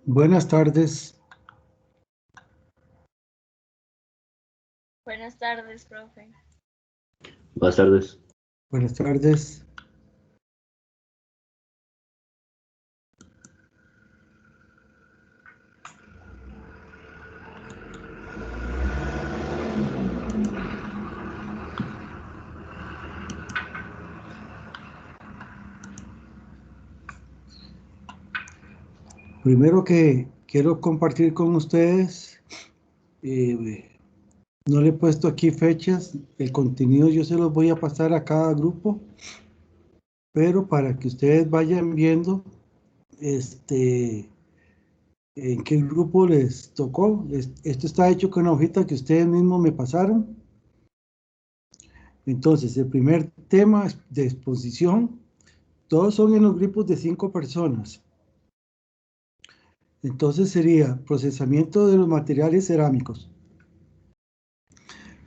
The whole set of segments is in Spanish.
Buenas tardes. Buenas tardes, profe. Buenas tardes. Buenas tardes. Primero que quiero compartir con ustedes, no le he puesto aquí fechas, el contenido yo se los voy a pasar a cada grupo, pero para que ustedes vayan viendo en qué grupo les tocó. Esto está hecho con una hojita que ustedes mismos me pasaron. Entonces, el primer tema de exposición, todos son en los grupos de 5 personas. Entonces sería procesamiento de los materiales cerámicos.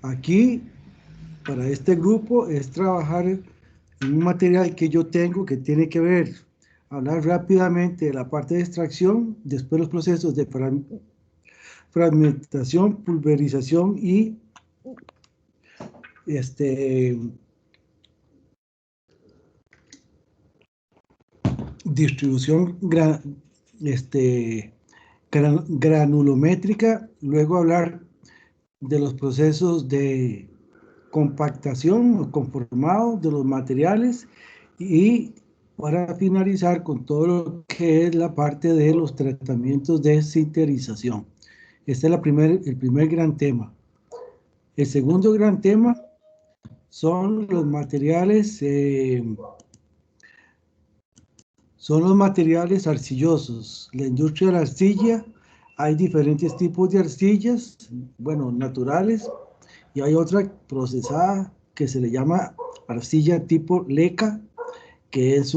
Aquí, para este grupo, es trabajar en un material que yo tengo que tiene que ver, hablar rápidamente de la parte de extracción, después los procesos de fragmentación, pulverización y distribución granulométrica, luego hablar de los procesos de compactación o conformado de los materiales y para finalizar con todo lo que es la parte de los tratamientos de sinterización. Este es el primer gran tema. El segundo gran tema son los materiales arcillosos. La industria de la arcilla, hay diferentes tipos de arcillas, bueno, naturales, y hay otra procesada que se le llama arcilla tipo leca, que es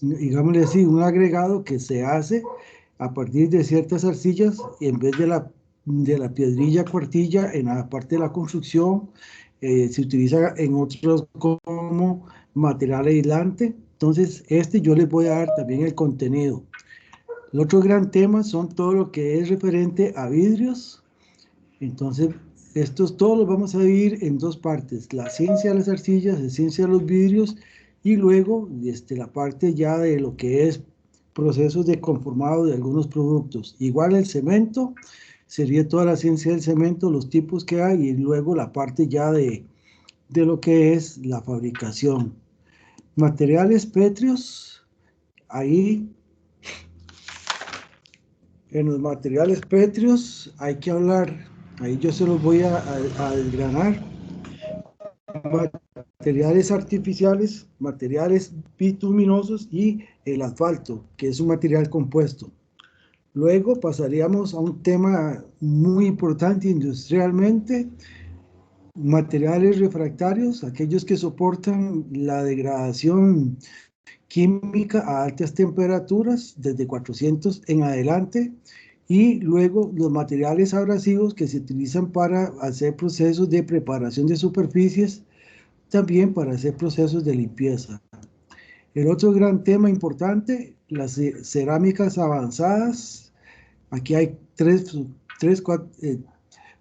digámosle así, un agregado que se hace a partir de ciertas arcillas en vez de la piedrilla cuartilla en la parte de la construcción. Se utiliza en otros como material aislante. Entonces, yo les voy a dar también el contenido. El otro gran tema son todo lo que es referente a vidrios. Entonces, todos los vamos a dividir en dos partes: la ciencia de las arcillas, la ciencia de los vidrios, y luego la parte ya de lo que es procesos de conformado de algunos productos. Igual el cemento, sería toda la ciencia del cemento, los tipos que hay, y luego la parte ya de lo que es la fabricación. Materiales pétreos, ahí en los materiales pétreos hay que hablar, ahí yo se los voy a desgranar. Materiales artificiales, materiales bituminosos y el asfalto, que es un material compuesto. Luego pasaríamos a un tema muy importante industrialmente: materiales refractarios, aquellos que soportan la degradación química a altas temperaturas, desde 400 en adelante, y luego los materiales abrasivos que se utilizan para hacer procesos de preparación de superficies, también para hacer procesos de limpieza. El otro gran tema importante, las cerámicas avanzadas. Aquí hay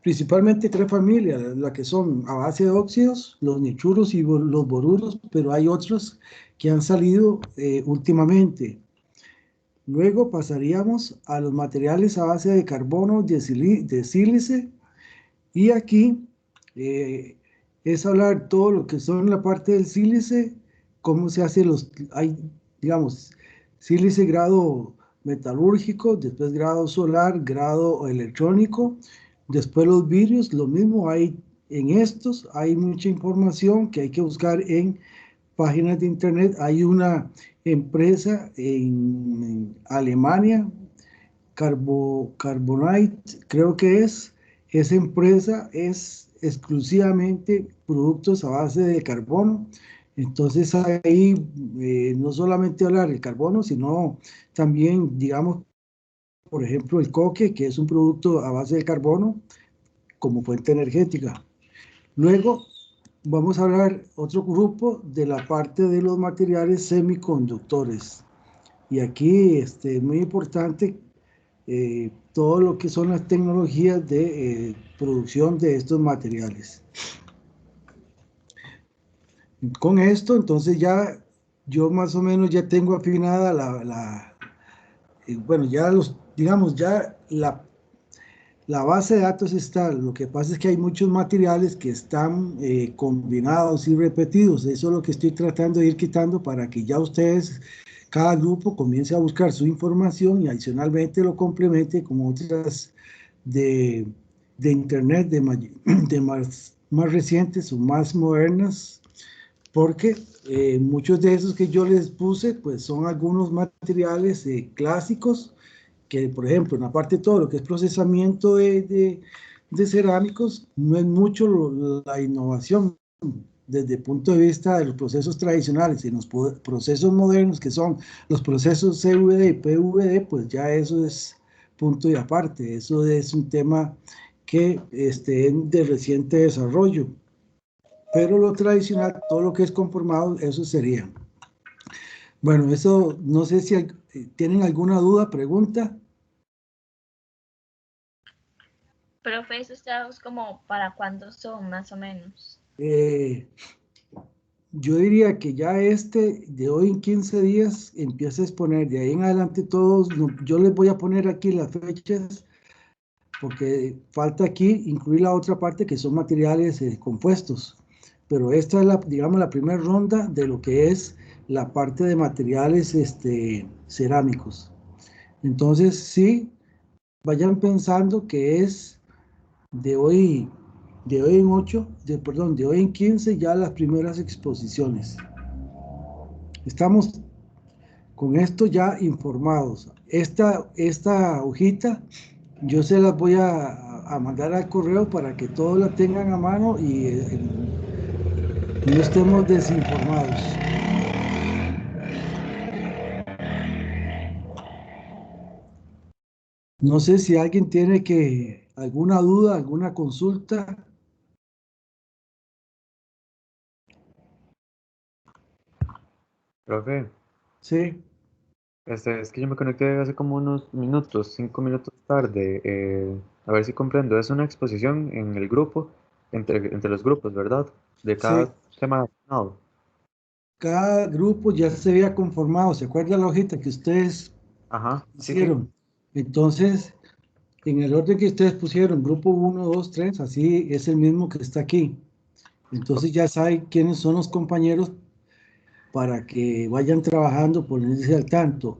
principalmente tres familias, las que son a base de óxidos, los nichuros y los boruros, pero hay otros que han salido últimamente. Luego pasaríamos a los materiales a base de carbono, de sílice, y aquí es hablar todo lo que son la parte del sílice, cómo se hace hay, digamos, sílice grado metalúrgico, después grado solar, grado electrónico, después los vidrios, lo mismo hay en estos, hay mucha información que hay que buscar en páginas de internet. Hay una empresa en Alemania, Carbonite, creo que esa empresa es exclusivamente productos a base de carbono. Entonces ahí no solamente hablar del carbono, sino también, digamos, por ejemplo, el coque, que es un producto a base de carbono como fuente energética. Luego vamos a hablar otro grupo de la parte de los materiales semiconductores. Y aquí es muy importante todo lo que son las tecnologías de producción de estos materiales. Con esto, entonces ya yo más o menos ya tengo afinada bueno, ya digamos, ya la base de datos está. Lo que pasa es que hay muchos materiales que están combinados y repetidos. Eso es lo que estoy tratando de ir quitando para que ya ustedes, cada grupo, comience a buscar su información y adicionalmente lo complemente con otras de internet, de más recientes o más modernas, porque muchos de esos que yo les puse, pues son algunos materiales clásicos que, por ejemplo, en la parte de todo lo que es procesamiento de cerámicos, no es mucho la innovación desde el punto de vista de los procesos tradicionales. En los procesos modernos, que son los procesos CVD y PVD, pues ya eso es punto y aparte. Eso es un tema que es de reciente desarrollo. Pero lo tradicional, todo lo que es conformado, eso sería. Bueno, eso no sé si tienen alguna duda, pregunta. Profe, esos trabajos como para cuándo son, más o menos. Yo diría que ya de hoy en 15 días empieza a exponer, de ahí en adelante todos, yo les voy a poner aquí las fechas, porque falta aquí incluir la otra parte que son materiales compuestos, pero esta es digamos, la primera ronda de lo que es la parte de materiales cerámicos. Entonces, sí, vayan pensando que es de hoy en 8, perdón, de hoy en 15 ya las primeras exposiciones. Estamos con esto ya informados. Esta hojita yo se las voy a mandar al correo para que todos la tengan a mano y no estemos desinformados. No sé si alguien tiene alguna duda, alguna consulta. Profe, Sí, es que yo me conecté hace como unos minutos, 5 minutos tarde. A ver si comprendo. Es una exposición en el grupo, entre los grupos, ¿verdad? De sí. cada tema asignado. Cada grupo ya se había conformado. ¿Se acuerda la hojita que ustedes Ajá, sí, sí. hicieron? Entonces, en el orden que ustedes pusieron, grupo 1, 2, 3, así es el mismo que está aquí. Entonces ya saben quiénes son los compañeros para que vayan trabajando, ponerse al tanto.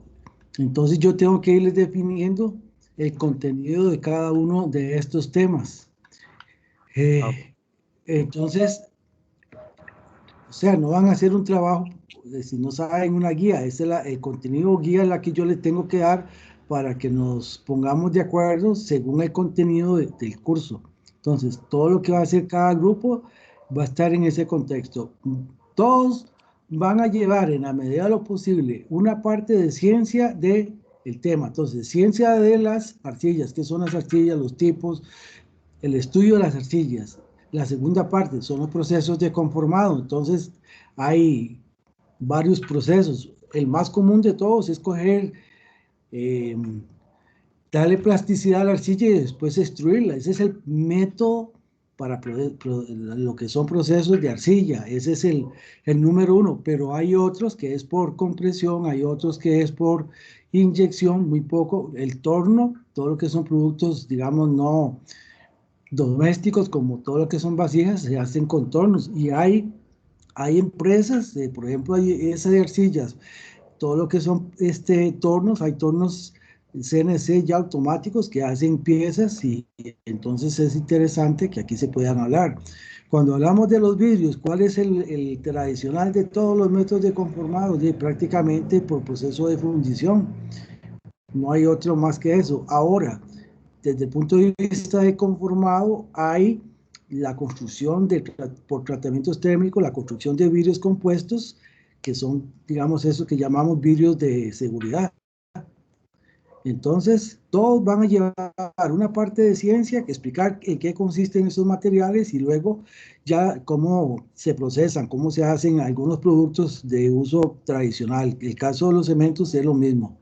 Entonces yo tengo que irles definiendo el contenido de cada uno de estos temas. Ah, Entonces, o sea, no van a hacer un trabajo si no saben una guía. El contenido guía es la que yo les tengo que dar para que nos pongamos de acuerdo según el contenido del curso. Entonces, todo lo que va a hacer cada grupo va a estar en ese contexto. Todos van a llevar en la medida de lo posible una parte de ciencia del tema. Entonces, ciencia de las arcillas, qué son las arcillas, los tipos, el estudio de las arcillas. La segunda parte son los procesos de conformado. Entonces, hay varios procesos. El más común de todos es coger, eh, darle plasticidad a la arcilla y después extruirla. Ese es el método para lo que son procesos de arcilla. Ese es el número uno. Pero hay otros que es por compresión, hay otros que es por inyección, muy poco. El torno, todo lo que son productos, digamos, no domésticos, como todo lo que son vasijas, se hacen con tornos. Y hay empresas, por ejemplo, hay esa de arcillas, todo lo que son tornos, hay tornos CNC ya automáticos que hacen piezas y entonces es interesante que aquí se puedan hablar. Cuando hablamos de los vidrios, ¿cuál es el tradicional de todos los métodos de conformado? Prácticamente por proceso de fundición. No hay otro más que eso. Ahora, desde el punto de vista de conformado, hay la construcción por tratamientos térmicos, la construcción de vidrios compuestos, que son, digamos, eso que llamamos vidrios de seguridad. Entonces, todos van a llevar una parte de ciencia, que explicar en qué consisten esos materiales y luego ya cómo se procesan, cómo se hacen algunos productos de uso tradicional. El caso de los cementos es lo mismo.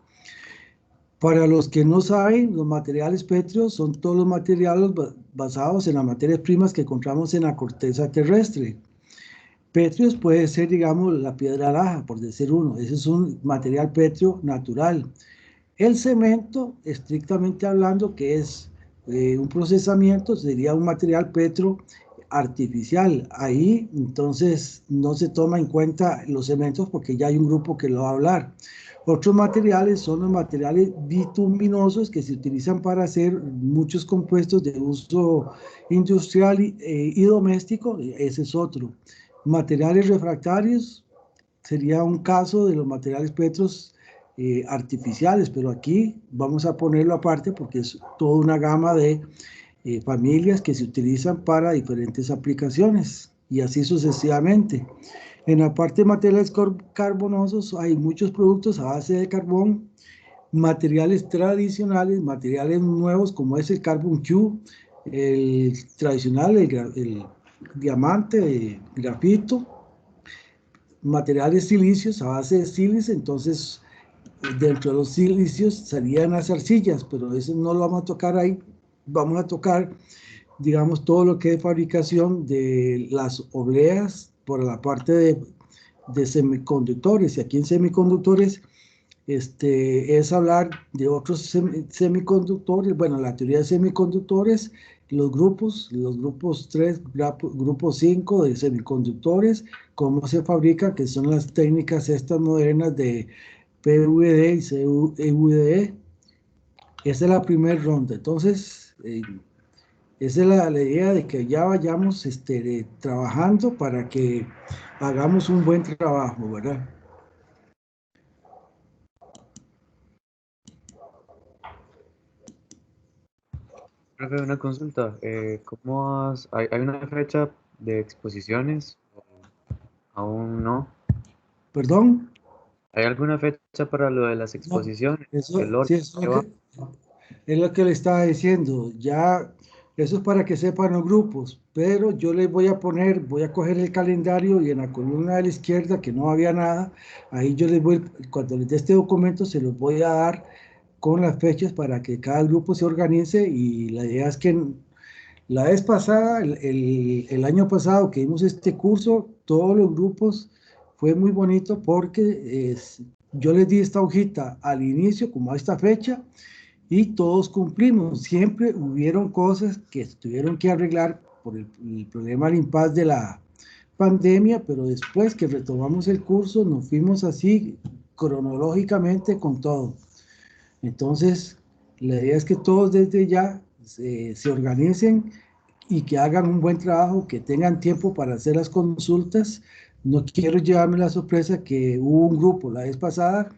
Para los que no saben, los materiales pétreos son todos los materiales basados en las materias primas que encontramos en la corteza terrestre. Pétreos puede ser, digamos, la piedra laja, por decir uno. Ese es un material pétreo natural. El cemento, estrictamente hablando, que es un procesamiento, sería un material petro artificial. Ahí, entonces, no se toma en cuenta los cementos porque ya hay un grupo que lo va a hablar. Otros materiales son los materiales bituminosos que se utilizan para hacer muchos compuestos de uso industrial y doméstico. Ese es otro. Materiales refractarios sería un caso de los materiales petros artificiales, pero aquí vamos a ponerlo aparte porque es toda una gama de familias que se utilizan para diferentes aplicaciones y así sucesivamente. En la parte de materiales carbonosos hay muchos productos a base de carbón, materiales tradicionales, materiales nuevos como es el Carbon Q, el tradicional, el diamante, el grafito, materiales silicios a base de sílice, entonces dentro de los silicios salían las arcillas, pero eso no lo vamos a tocar ahí, vamos a tocar, digamos, todo lo que es fabricación de las obleas por la parte de semiconductores, y aquí en semiconductores es hablar de otros semiconductores, bueno, la teoría de semiconductores, los grupos 3, grupo 5 de semiconductores, cómo se fabrican, que son las técnicas estas modernas de PVD y CVD. Esa es la primera ronda. Entonces, esa es la idea de que ya vayamos trabajando para que hagamos un buen trabajo, ¿verdad? Profe, una consulta. ¿Hay una fecha de exposiciones? ¿O aún no? ¿Perdón? ¿Hay alguna fecha para lo de las No, exposiciones? eso, ¿El sí, orden eso que va? es lo que le estaba diciendo. Ya, eso es para que sepan los grupos, pero yo les voy a poner, voy a coger el calendario y en la columna de la izquierda, que no había nada, ahí yo les voy, cuando les dé este documento, se los voy a dar con las fechas para que cada grupo se organice y la idea es que la vez pasada, el año pasado que dimos este curso, todos los grupos fue muy bonito porque yo les di esta hojita al inicio, como a esta fecha, y todos cumplimos. Siempre hubieron cosas que tuvieron que arreglar por el problema del impasse de la pandemia, pero después que retomamos el curso, nos fuimos así cronológicamente con todo. Entonces, la idea es que todos desde ya se organicen y que hagan un buen trabajo, que tengan tiempo para hacer las consultas. No quiero llevarme la sorpresa que hubo un grupo la vez pasada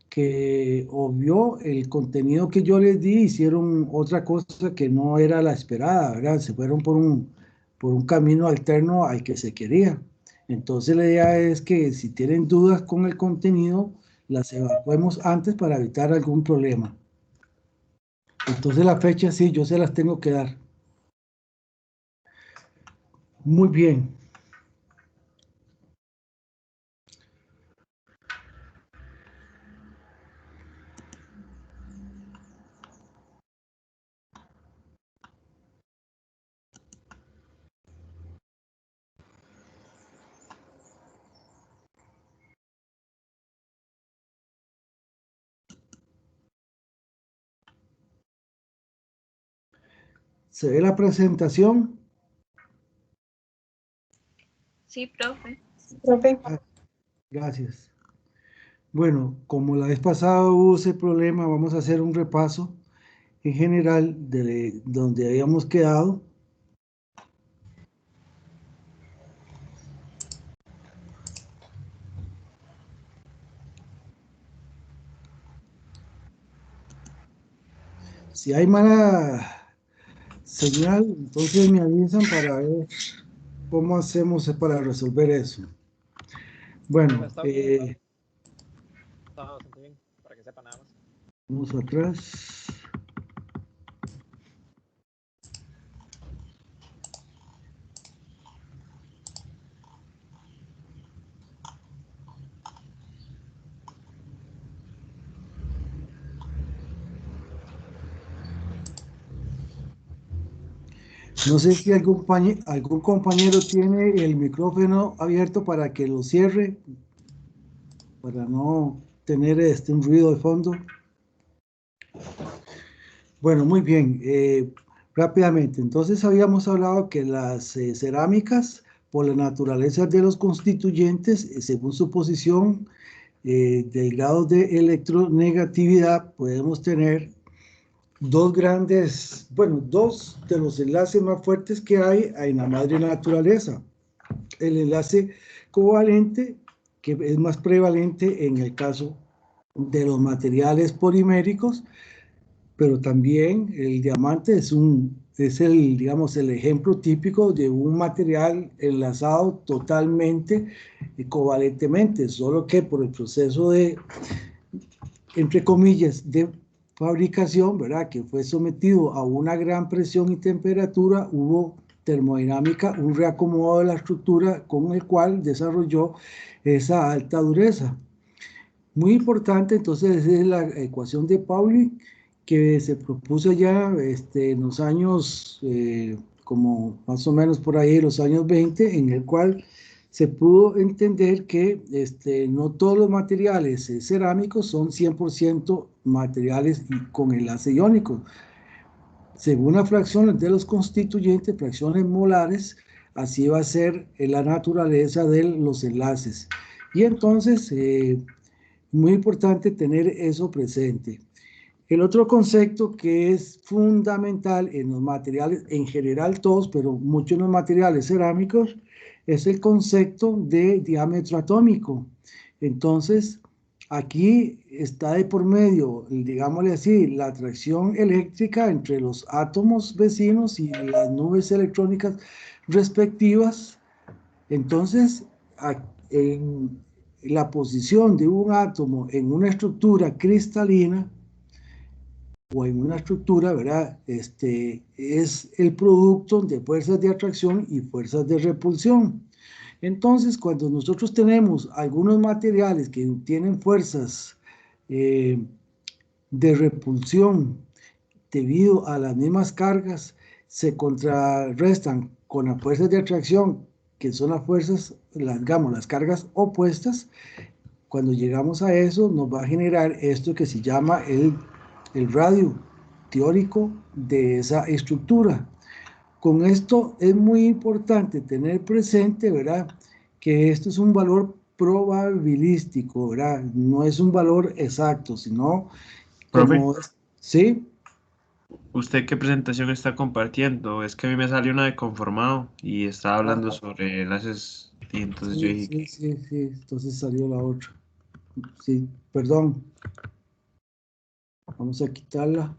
que obvió el contenido que yo les di, hicieron otra cosa que no era la esperada, ¿verdad? Se fueron por un camino alterno al que se quería. Entonces la idea es que si tienen dudas con el contenido, las evacuemos antes para evitar algún problema. Entonces la fecha sí, yo se las tengo que dar. Muy bien. ¿Se ve la presentación? Sí, profe. Profe, Ah, gracias. Bueno, como la vez pasada hubo ese problema, vamos a hacer un repaso en general de donde habíamos quedado. Si hay mala señal, entonces me avisan para ver cómo hacemos para resolver eso. Bueno, Está bien, está bastante bien, para que sepa nada más. vamos atrás. No sé si algún compañero tiene el micrófono abierto para que lo cierre, para no tener un ruido de fondo. Bueno, muy bien. Rápidamente, entonces habíamos hablado que las cerámicas, por la naturaleza de los constituyentes, según su posición del grado de electronegatividad, podemos tener dos de los enlaces más fuertes que hay en la madre naturaleza. El enlace covalente, que es más prevalente en el caso de los materiales poliméricos, pero también el diamante es el ejemplo típico de un material enlazado totalmente covalentemente, solo que por el proceso de, entre comillas, de fabricación, ¿verdad?, que fue sometido a una gran presión y temperatura, hubo termodinámica, un reacomodo de la estructura con el cual desarrolló esa alta dureza. Muy importante, entonces, es la ecuación de Pauli, que se propuso ya en los años, como más o menos por ahí, los años 20, en el cual se pudo entender que no todos los materiales cerámicos son 100% materiales con enlace iónico. Según las fracciones de los constituyentes, fracciones molares, así va a ser la naturaleza de los enlaces. Y entonces, muy importante tener eso presente. El otro concepto que es fundamental en los materiales, en general todos, pero muchos en los materiales cerámicos, es el concepto de diámetro atómico. Entonces, aquí está de por medio, digámosle así, la atracción eléctrica entre los átomos vecinos y las nubes electrónicas respectivas. Entonces, en la posición de un átomo en una estructura cristalina o en una estructura, ¿verdad? Es el producto de fuerzas de atracción y fuerzas de repulsión. Entonces, cuando nosotros tenemos algunos materiales que tienen fuerzas de repulsión debido a las mismas cargas, se contrarrestan con las fuerzas de atracción, que son las fuerzas, digamos, las cargas opuestas. Cuando llegamos a eso, nos va a generar esto que se llama el radio teórico de esa estructura. Con esto es muy importante tener presente, ¿verdad?, que esto es un valor probabilístico, ¿verdad? No es un valor exacto, sino como... Profe, ¿Sí? ¿usted qué presentación está compartiendo? Es que a mí me salió una de conformado y estaba hablando sobre enlaces y entonces yo dije que... Sí, entonces salió la otra. Sí, perdón. Vamos a quitarla.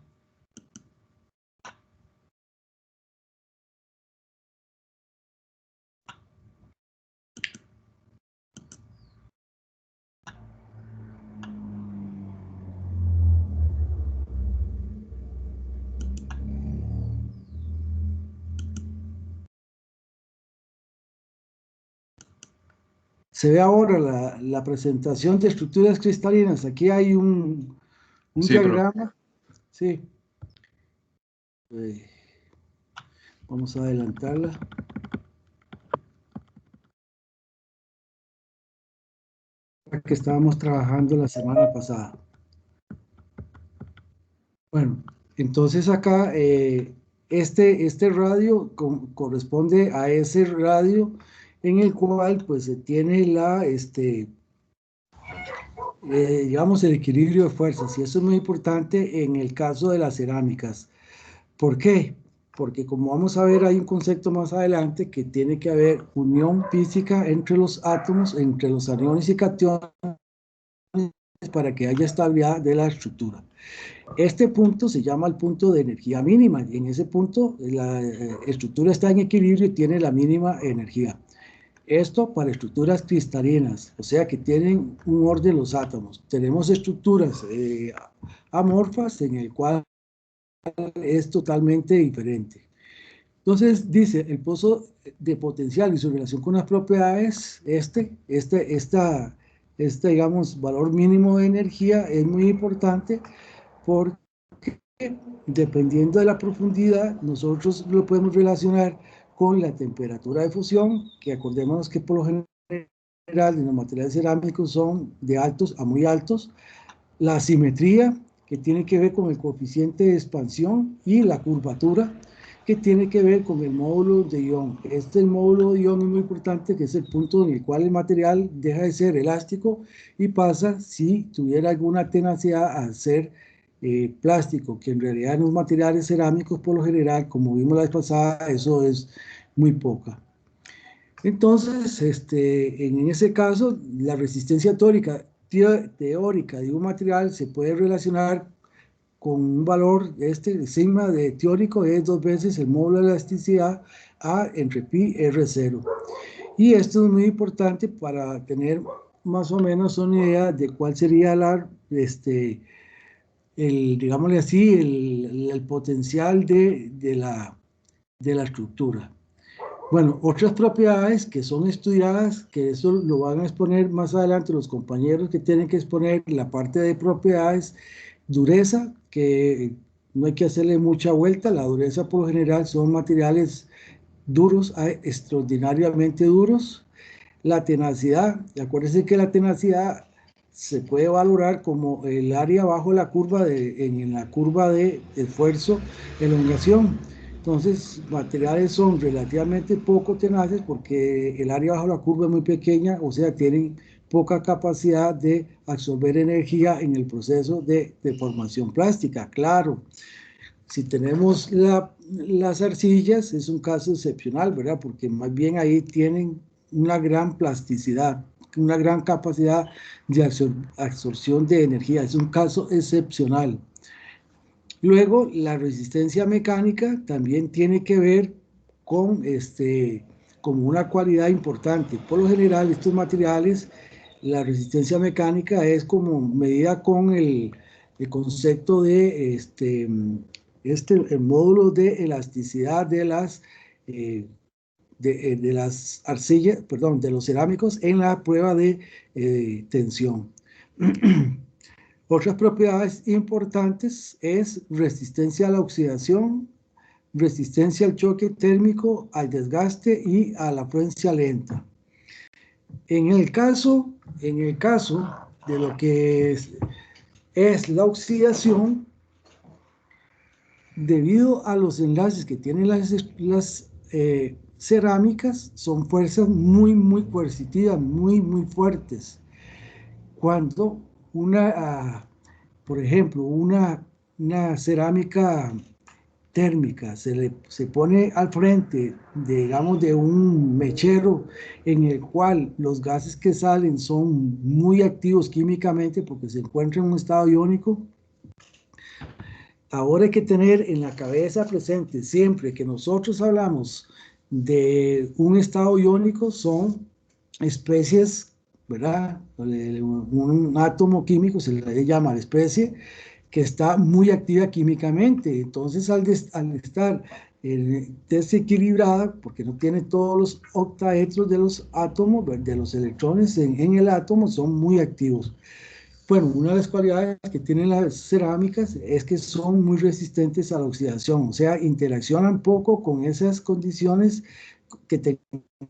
Se ve ahora la presentación de estructuras cristalinas. Aquí hay un Sí, profe. diagrama. Sí. Vamos a adelantarla. Que estábamos trabajando la semana pasada. Bueno, entonces acá este radio corresponde a ese radio en el cual pues se tiene digamos, el equilibrio de fuerzas, y eso es muy importante en el caso de las cerámicas. ¿Por qué? Porque como vamos a ver, hay un concepto más adelante que tiene que haber unión física entre los átomos, entre los aniones y cationes, para que haya estabilidad de la estructura. Este punto se llama el punto de energía mínima, y en ese punto la estructura está en equilibrio y tiene la mínima energía. Esto para estructuras cristalinas, o sea que tienen un orden los átomos. Tenemos estructuras amorfas en el cual es totalmente diferente. Entonces dice, el pozo de potencial y su relación con las propiedades, digamos, valor mínimo de energía es muy importante porque dependiendo de la profundidad, nosotros lo podemos relacionar con la temperatura de fusión, que acordémonos que por lo general en los materiales cerámicos son de altos a muy altos, la simetría, que tiene que ver con el coeficiente de expansión, y la curvatura, que tiene que ver con el módulo de ion. Este módulo de ion es muy importante, que es el punto en el cual el material deja de ser elástico y pasa, si tuviera alguna tenacidad, a ser plástico, que en realidad en los materiales cerámicos por lo general, como vimos la vez pasada, eso es muy poca. Entonces, en ese caso, la resistencia teórica de un material se puede relacionar con un valor, sigma de teórico es 2 veces el módulo de elasticidad A entre pi R0. Y esto es muy importante para tener más o menos una idea de cuál sería digámosle así, el potencial de la estructura. Bueno, otras propiedades que son estudiadas, que eso lo van a exponer más adelante los compañeros que tienen que exponer la parte de propiedades, dureza, que no hay que hacerle mucha vuelta, la dureza por lo general son materiales duros, extraordinariamente duros. La tenacidad, acuérdense que la tenacidad se puede valorar como el área bajo la curva en la curva de esfuerzo, elongación. Entonces, materiales son relativamente poco tenaces porque el área bajo la curva es muy pequeña, o sea, tienen poca capacidad de absorber energía en el proceso de deformación plástica. Claro, si tenemos las arcillas, es un caso excepcional, ¿verdad? Porque más bien ahí tienen una gran plasticidad, una gran capacidad de absorción de energía. Es un caso excepcional. Luego, la resistencia mecánica también tiene que ver con como una cualidad importante. Por lo general, estos materiales, la resistencia mecánica es como medida con el concepto de el módulo de elasticidad de las arcillas, perdón, de los cerámicos en la prueba de tensión. Otras propiedades importantes es resistencia a la oxidación, resistencia al choque térmico, al desgaste y a la afluencia lenta. En el caso de lo que es la oxidación, debido a los enlaces que tienen las cerámicas, son fuerzas muy coercitivas, muy fuertes. Cuando por ejemplo, una cerámica térmica se pone al frente, digamos, de un mechero en el cual los gases que salen son muy activos químicamente porque se encuentran en un estado iónico. Ahora hay que tener en la cabeza presente siempre que nosotros hablamos de un estado iónico, son especies, ¿verdad? Un átomo químico se le llama la especie que está muy activa químicamente. Entonces, al estar desequilibrada, porque no tiene todos los octaedros de los átomos, de los electrones en el átomo, son muy activos. Bueno, una de las cualidades que tienen las cerámicas es que son muy resistentes a la oxidación, o sea, interaccionan poco con esas condiciones que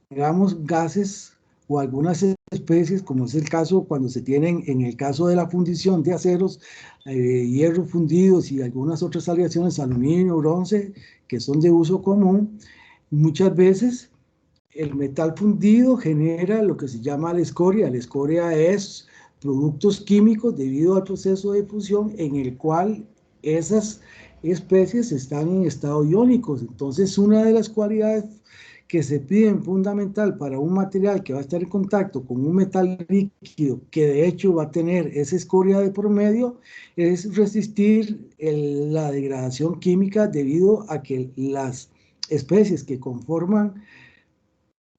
tengamos gases o algunas especies, como es el caso cuando se tienen, en el caso de la fundición de aceros, hierro fundidos y algunas otras aleaciones, aluminio, bronce, que son de uso común. Muchas veces el metal fundido genera lo que se llama la escoria. La escoria es productos químicos debido al proceso de fusión en el cual esas especies están en estado iónicos. Entonces, una de las cualidades que se piden fundamental para un material que va a estar en contacto con un metal líquido, que de hecho va a tener esa escoria de por medio, es resistir la degradación química debido a que las especies que conforman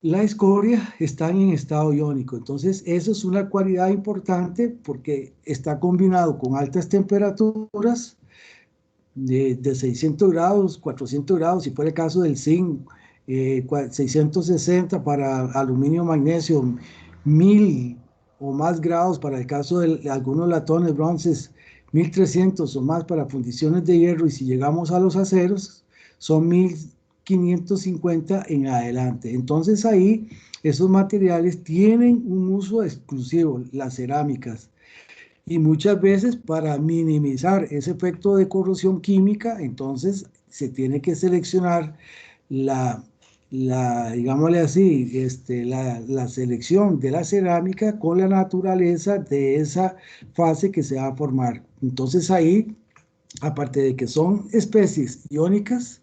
la escoria están en estado iónico. Entonces, eso es una cualidad importante porque está combinado con altas temperaturas de 600 grados, 400 grados, si fuera el caso del zinc, 660 para aluminio, magnesio, 1000 o más grados para el caso de algunos latones, bronces, 1300 o más para fundiciones de hierro, y si llegamos a los aceros, son 1550 en adelante. Entonces ahí esos materiales tienen un uso exclusivo, las cerámicas. Y muchas veces para minimizar ese efecto de corrosión química, entonces se tiene que seleccionar digámosle así, la selección de la cerámica con la naturaleza de esa fase que se va a formar. Entonces ahí, aparte de que son especies iónicas,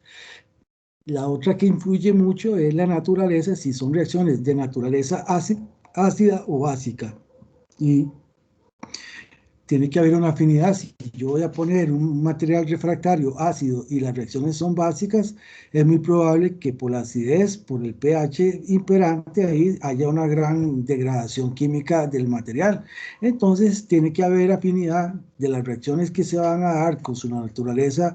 la otra que influye mucho es la naturaleza, si son reacciones de naturaleza ácida o básica. Y tiene que haber una afinidad. Si yo voy a poner un material refractario ácido y las reacciones son básicas, es muy probable que por la acidez, por el pH imperante, ahí haya una gran degradación química del material. Entonces, tiene que haber afinidad de las reacciones que se van a dar con su naturaleza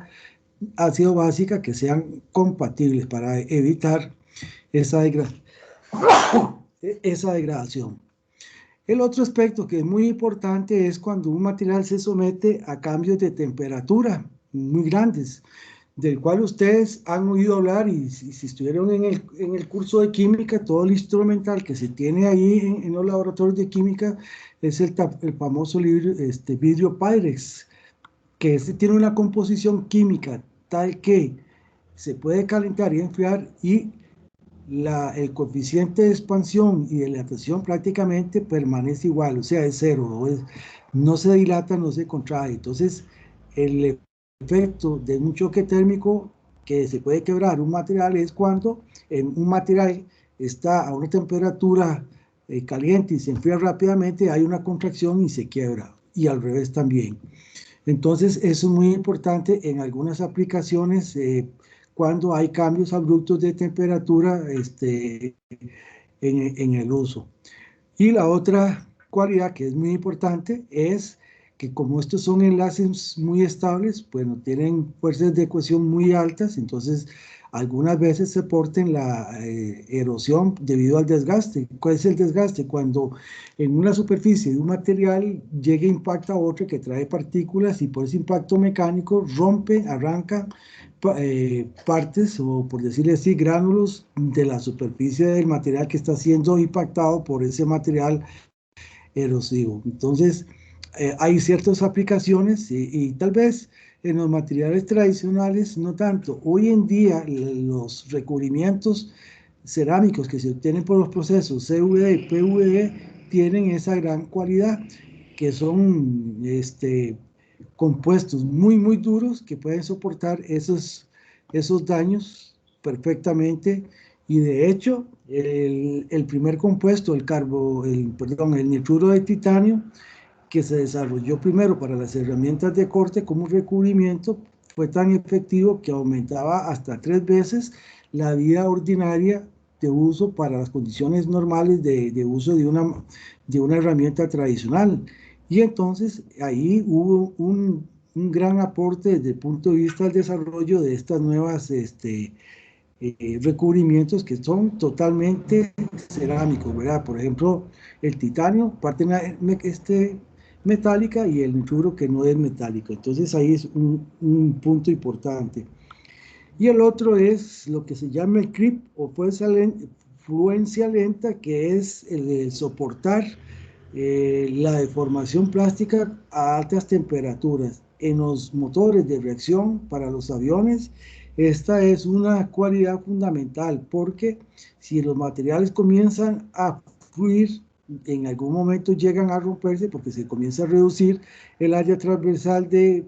ácido básica, que sean compatibles para evitar esa degradación. El otro aspecto que es muy importante es cuando un material se somete a cambios de temperatura muy grandes, del cual ustedes han oído hablar, y si estuvieron en el curso de química, todo el instrumental que se tiene ahí en los laboratorios de química es el famoso vidrio Pyrex, que tiene una composición química tal que se puede calentar y enfriar, y el coeficiente de expansión y dilatación prácticamente permanece igual, o sea, es cero, no se dilata, no se contrae. Entonces, el efecto de un choque térmico que se puede quebrar un material es cuando un material está a una temperatura caliente y se enfría rápidamente, hay una contracción y se quiebra, y al revés también. Entonces, eso es muy importante en algunas aplicaciones, cuando hay cambios abruptos de temperatura en el uso. Y la otra cualidad que es muy importante es que, como estos son enlaces muy estables, bueno, tienen fuerzas de cohesión muy altas, entonces algunas veces se soporten la erosión debido al desgaste. ¿Cuál es el desgaste? Cuando en una superficie de un material llega e impacta a otro que trae partículas, y por ese impacto mecánico rompe, arranca partes, o por decirle así, gránulos de la superficie del material que está siendo impactado por ese material erosivo. Entonces, hay ciertas aplicaciones, y tal vez en los materiales tradicionales no tanto. Hoy en día los recubrimientos cerámicos que se obtienen por los procesos CVD y PVD tienen esa gran cualidad, que son compuestos muy duros que pueden soportar esos daños perfectamente. Y de hecho, el primer compuesto, el nitruro de titanio, que se desarrolló primero para las herramientas de corte como recubrimiento, fue tan efectivo que aumentaba hasta 3 veces la vida ordinaria de uso para las condiciones normales de uso de una herramienta tradicional. Y entonces ahí hubo un gran aporte desde el punto de vista del desarrollo de estas nuevas recubrimientos que son totalmente cerámicos, ¿verdad? Por ejemplo, el titanio, parte metálica, y el nitruro que no es metálico. Entonces ahí es un punto importante. Y el otro es lo que se llama el creep o fluencia lenta, que es el de soportar la deformación plástica a altas temperaturas. En los motores de reacción para los aviones, esta es una cualidad fundamental, porque si los materiales comienzan a fluir, en algún momento llegan a romperse porque se comienza a reducir el área transversal de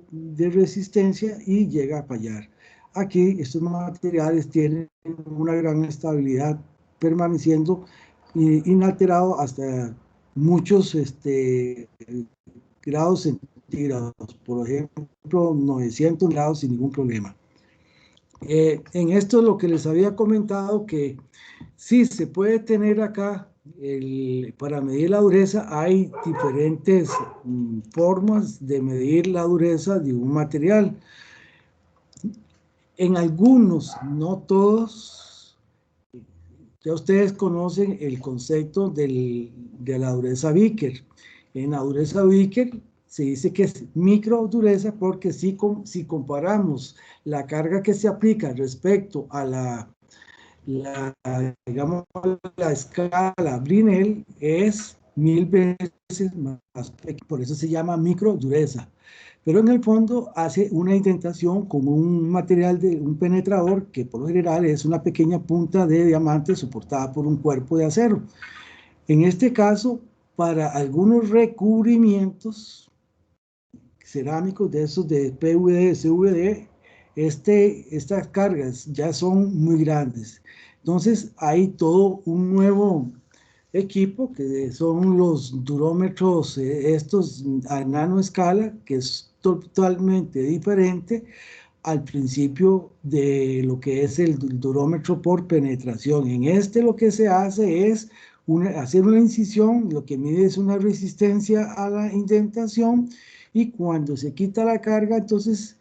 resistencia y llega a fallar. Aquí estos materiales tienen una gran estabilidad, permaneciendo inalterado hasta muchos grados centígrados, por ejemplo 900 grados sin ningún problema. En esto lo que les había comentado, que sí se puede tener acá, para medir la dureza hay diferentes formas de medir la dureza de un material. En algunos, no todos, ya ustedes conocen el concepto de la dureza Vickers. En la dureza Vickers se dice que es micro dureza porque si comparamos la carga que se aplica respecto a digamos, la escala Brinell es 1000 veces más pequeña, por eso se llama micro dureza. Pero en el fondo hace una indentación con un material de un penetrador que por lo general es una pequeña punta de diamante soportada por un cuerpo de acero. En este caso, para algunos recubrimientos cerámicos de esos de PVD, CVD, estas cargas ya son muy grandes. Entonces hay todo un nuevo equipo que son los durómetros, estos a nanoescala, que es totalmente diferente al principio de lo que es el durómetro por penetración. En este lo que se hace es hacer una incisión, lo que mide es una resistencia a la indentación, y cuando se quita la carga, entonces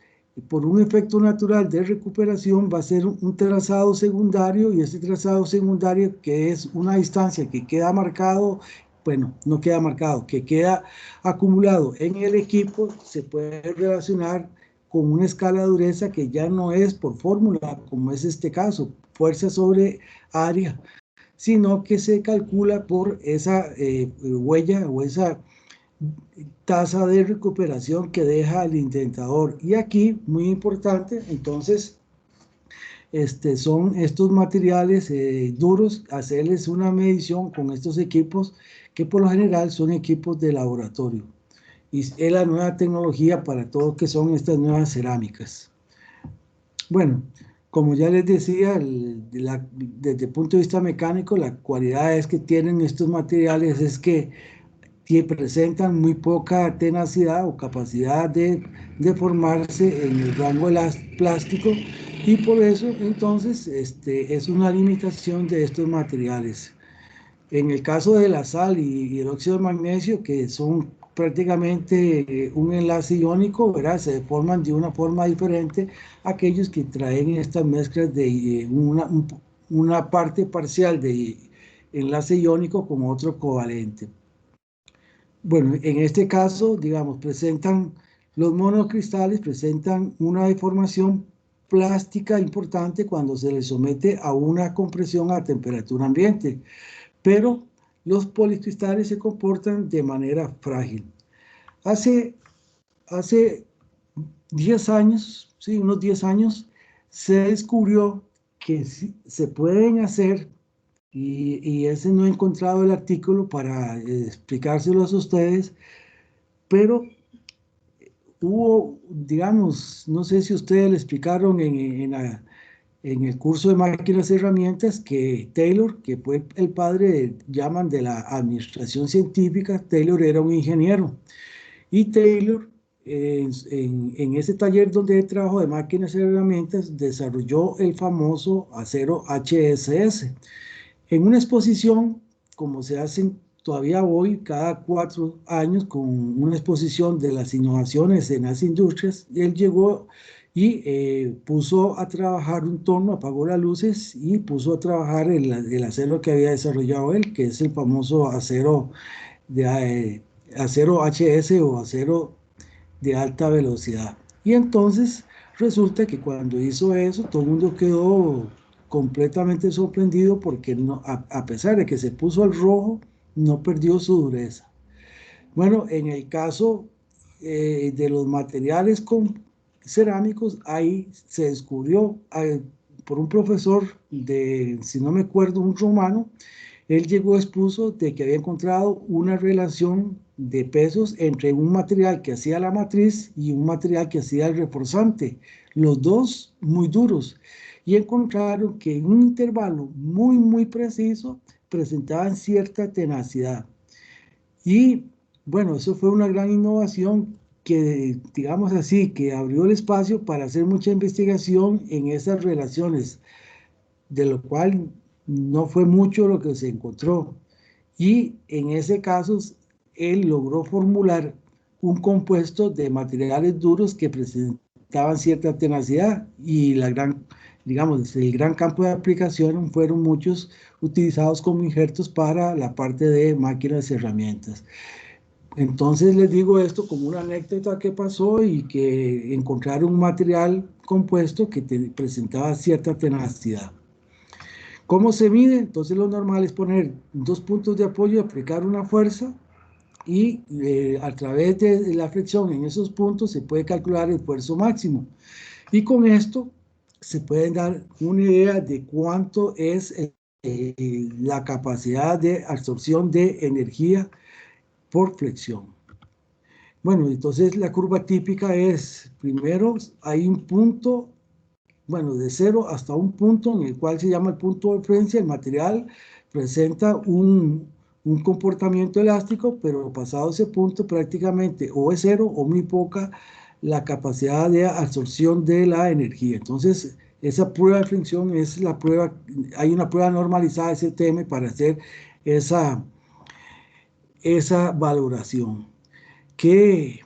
por un efecto natural de recuperación va a ser un trazado secundario, y ese trazado secundario, que es una distancia que queda marcado, bueno, no queda marcado, que queda acumulado en el equipo, se puede relacionar con una escala de dureza que ya no es por fórmula, como es este caso, fuerza sobre área, sino que se calcula por esa huella o esa tasa de recuperación que deja el indentador. Y aquí, muy importante, entonces, son estos materiales duros, hacerles una medición con estos equipos que por lo general son equipos de laboratorio. Y es la nueva tecnología para todo lo que son estas nuevas cerámicas. Bueno, como ya les decía, desde el punto de vista mecánico, la cualidad es que tienen estos materiales es que presentan muy poca tenacidad o capacidad de deformarse en el rango plástico, y por eso entonces es una limitación de estos materiales. En el caso de la sal y el óxido de magnesio, que son prácticamente un enlace iónico, ¿verdad? Se deforman de una forma diferente a aquellos que traen estas mezclas de una parte parcial de enlace iónico con otro covalente. Bueno, en este caso, digamos, los monocristales presentan una deformación plástica importante cuando se les somete a una compresión a temperatura ambiente, pero los policristales se comportan de manera frágil. Hace 10 años, sí, unos 10 años, se descubrió que se pueden hacer, y ese no he encontrado el artículo para explicárselos a ustedes, pero hubo, digamos, no sé si ustedes le explicaron en el curso de máquinas y herramientas, que Taylor, que fue el padre, llaman de la administración científica, Taylor era un ingeniero, y Taylor en ese taller donde trabajó de máquinas y herramientas desarrolló el famoso acero HSS. En una exposición, como se hacen todavía hoy, cada 4 años, con una exposición de las innovaciones en las industrias, él llegó y puso a trabajar un torno, apagó las luces y puso a trabajar el acero que había desarrollado él, que es el famoso acero HS o acero de alta velocidad. Y entonces resulta que cuando hizo eso, todo el mundo quedó completamente sorprendido, porque no, a pesar de que se puso al rojo, no perdió su dureza. Bueno, en el caso de los materiales cerámicos, ahí se descubrió por un profesor si no me acuerdo, un romano. Él expuso de que había encontrado una relación de pesos entre un material que hacía la matriz y un material que hacía el reforzante, los dos muy duros, y encontraron que en un intervalo muy, muy preciso presentaban cierta tenacidad. Y bueno, eso fue una gran innovación que, digamos así, que abrió el espacio para hacer mucha investigación en esas relaciones, de lo cual no fue mucho lo que se encontró. Y en ese caso, él logró formular un compuesto de materiales duros que presentaban cierta tenacidad, y digamos, el gran campo de aplicación fueron muchos utilizados como injertos para la parte de máquinas y herramientas. Entonces les digo esto como una anécdota que pasó y que encontraron un material compuesto que presentaba cierta tenacidad. ¿Cómo se mide? Entonces lo normal es poner 2 puntos de apoyo, aplicar una fuerza y a través de la fricción en esos puntos se puede calcular el esfuerzo máximo. Y con esto se puede dar una idea de cuánto es la capacidad de absorción de energía por flexión. Bueno, entonces la curva típica es, primero hay un punto, bueno, de 0 hasta un punto en el cual se llama el punto de referencia. El material presenta un comportamiento elástico, pero pasado ese punto prácticamente o es 0 o muy poca la capacidad de absorción de la energía. Entonces, esa prueba de fricción es la prueba, hay una prueba normalizada de STM para hacer esa valoración. ¿Qué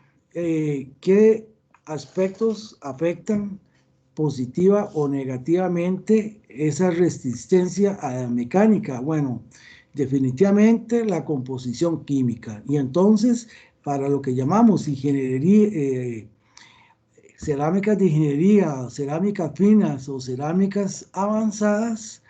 aspectos afectan positiva o negativamente esa resistencia a la mecánica? Bueno, definitivamente la composición química. Y entonces, para lo que llamamos ingeniería, cerámicas de ingeniería, cerámicas finas o cerámicas avanzadas,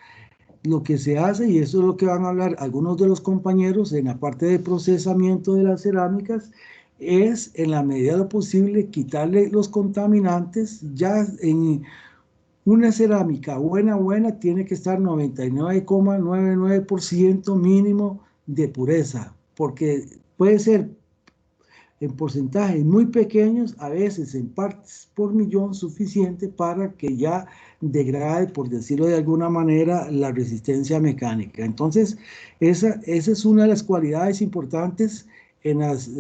lo que se hace, y eso es lo que van a hablar algunos de los compañeros en la parte de procesamiento de las cerámicas, es en la medida de lo posible quitarle los contaminantes. Ya en una cerámica buena tiene que estar 99,99% mínimo de pureza, porque puede ser en porcentajes muy pequeños, a veces en partes por millón, suficiente para que ya degrade, por decirlo de alguna manera, la resistencia mecánica. Entonces, esa es una de las cualidades importantes en las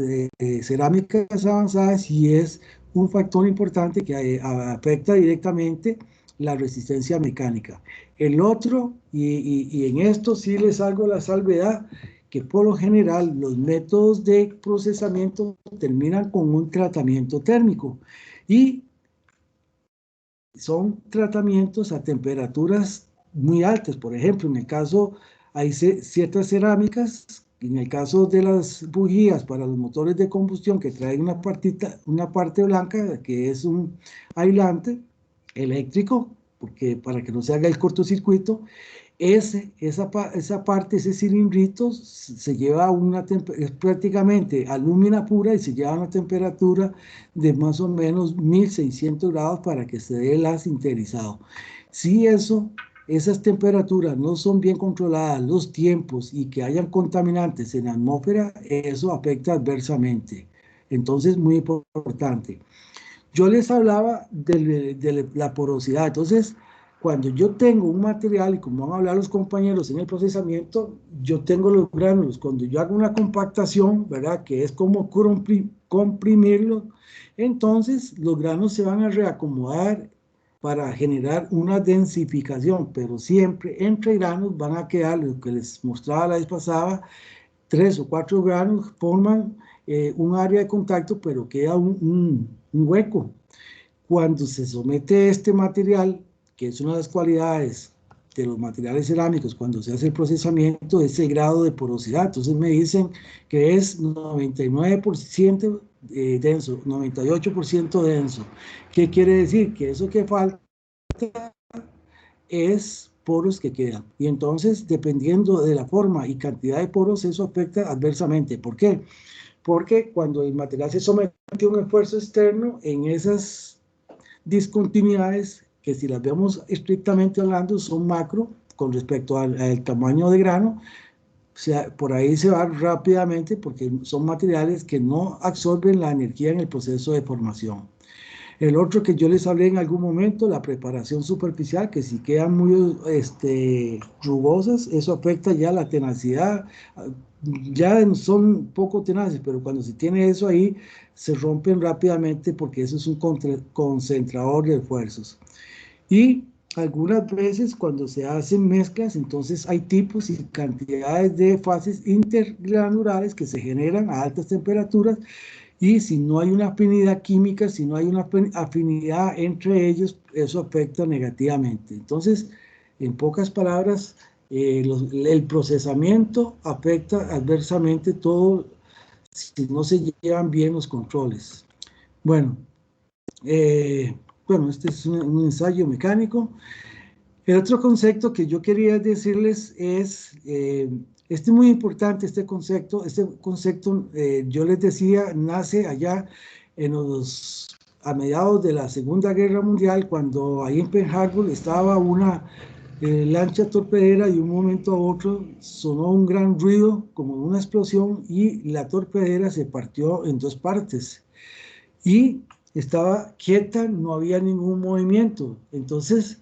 cerámicas avanzadas y es un factor importante que afecta directamente la resistencia mecánica. El otro, y en esto sí les hago la salvedad, que por lo general los métodos de procesamiento terminan con un tratamiento térmico y son tratamientos a temperaturas muy altas. Por ejemplo, en el caso, hay ciertas cerámicas, en el caso de las bujías para los motores de combustión que traen una parte blanca que es un aislante eléctrico, porque para que no se haga el cortocircuito, esa parte, ese cilindrito, se lleva es prácticamente alúmina pura y se lleva a una temperatura de más o menos 1600 grados para que se dé el sinterizado. Si esas temperaturas no son bien controladas, los tiempos y que hayan contaminantes en la atmósfera, eso afecta adversamente. Entonces, muy importante. Yo les hablaba de la porosidad. Entonces, cuando yo tengo un material, y como van a hablar los compañeros en el procesamiento, yo tengo los gránulos. Cuando yo hago una compactación, ¿verdad? Que es como comprimirlo, entonces los granos se van a reacomodar para generar una densificación, pero siempre entre granos van a quedar, lo que les mostraba la vez pasada, 3 o 4 granos forman un área de contacto, pero queda un hueco. Cuando se somete este material, que es una de las cualidades de los materiales cerámicos, cuando se hace el procesamiento, ese grado de porosidad, entonces me dicen que es 99% denso, 98% denso. ¿Qué quiere decir? Que eso que falta es poros que quedan. Y entonces, dependiendo de la forma y cantidad de poros, eso afecta adversamente. ¿Por qué? Porque cuando el material se somete a un esfuerzo externo, en esas discontinuidades, que si las vemos estrictamente hablando, son macro con respecto al tamaño de grano, o sea, por ahí se va rápidamente porque son materiales que no absorben la energía en el proceso de formación. El otro que yo les hablé en algún momento, la preparación superficial, que si quedan muy rugosas, eso afecta ya la tenacidad. Ya son poco tenaces, pero cuando se tiene eso ahí, se rompen rápidamente porque eso es un concentrador de esfuerzos. Y algunas veces cuando se hacen mezclas, entonces hay tipos y cantidades de fases intergranulares que se generan a altas temperaturas, y si no hay una afinidad química, si no hay una afinidad entre ellos, eso afecta negativamente. Entonces, en pocas palabras, el procesamiento afecta adversamente todo si no se llevan bien los controles. Bueno, este es un ensayo mecánico. El otro concepto que yo quería decirles es, este es muy importante, este concepto yo les decía, nace allá a mediados de la Segunda Guerra Mundial, cuando ahí en Pearl Harbor estaba una lancha torpedera y de un momento a otro sonó un gran ruido, como una explosión, y la torpedera se partió en dos partes. Y estaba quieta, no había ningún movimiento. Entonces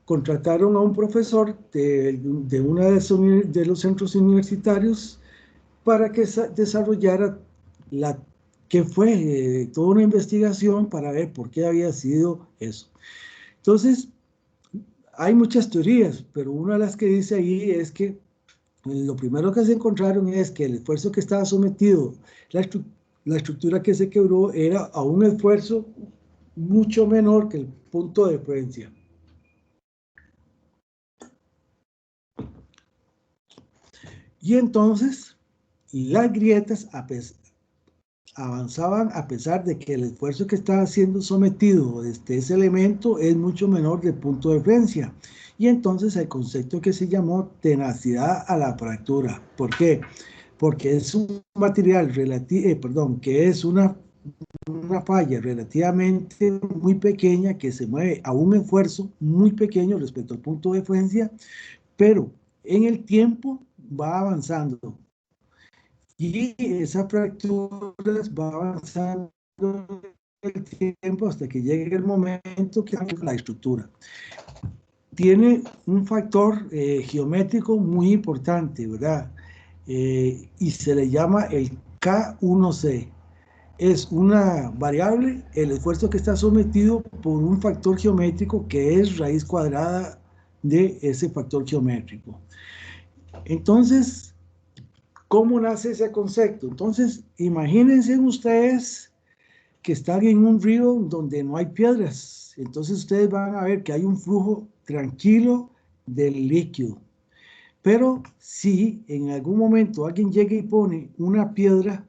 contrataron a un profesor de uno de los centros universitarios para que desarrollara que fue toda una investigación para ver por qué había sido eso. Entonces, hay muchas teorías, pero una de las que dice ahí es que lo primero que se encontraron es que el esfuerzo que estaba sometido, la estructura que se quebró, era a un esfuerzo mucho menor que el punto de referencia. Y entonces, las grietas avanzaban a pesar de que el esfuerzo que estaba siendo sometido ese elemento es mucho menor del punto de referencia. Y entonces el concepto que se llamó tenacidad a la fractura. ¿Por qué? Porque es un material que es una falla relativamente muy pequeña que se mueve a un esfuerzo muy pequeño respecto al punto de referencia, pero en el tiempo va avanzando. Y esa fractura va avanzando el tiempo hasta que llegue el momento que cambia la estructura. Tiene un factor geométrico muy importante, ¿verdad? Y se le llama el K1C. Es una variable, el esfuerzo que está sometido por un factor geométrico que es raíz cuadrada de ese factor geométrico. Entonces, ¿cómo nace ese concepto? Entonces, imagínense ustedes que están en un río donde no hay piedras. Entonces, ustedes van a ver que hay un flujo tranquilo del líquido. Pero si en algún momento alguien llega y pone una piedra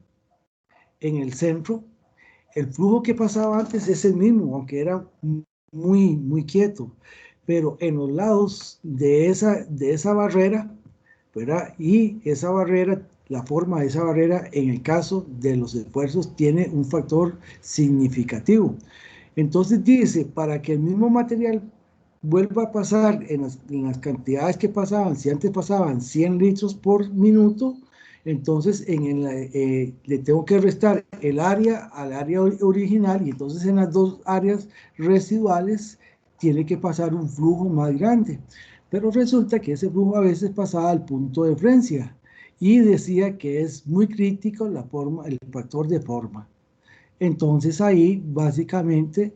en el centro, el flujo que pasaba antes es el mismo, aunque era muy, muy quieto. Pero en los lados de esa barrera, ¿verdad? Y esa barrera, la forma de esa barrera, en el caso de los esfuerzos, tiene un factor significativo. Entonces dice, para que el mismo material vuelva a pasar en las cantidades que pasaban, si antes pasaban 100 litros por minuto, entonces le tengo que restar el área al área original, y entonces en las dos áreas residuales tiene que pasar un flujo más grande. Pero resulta que ese flujo a veces pasaba al punto de referencia y decía que es muy crítico el factor de forma. Entonces ahí básicamente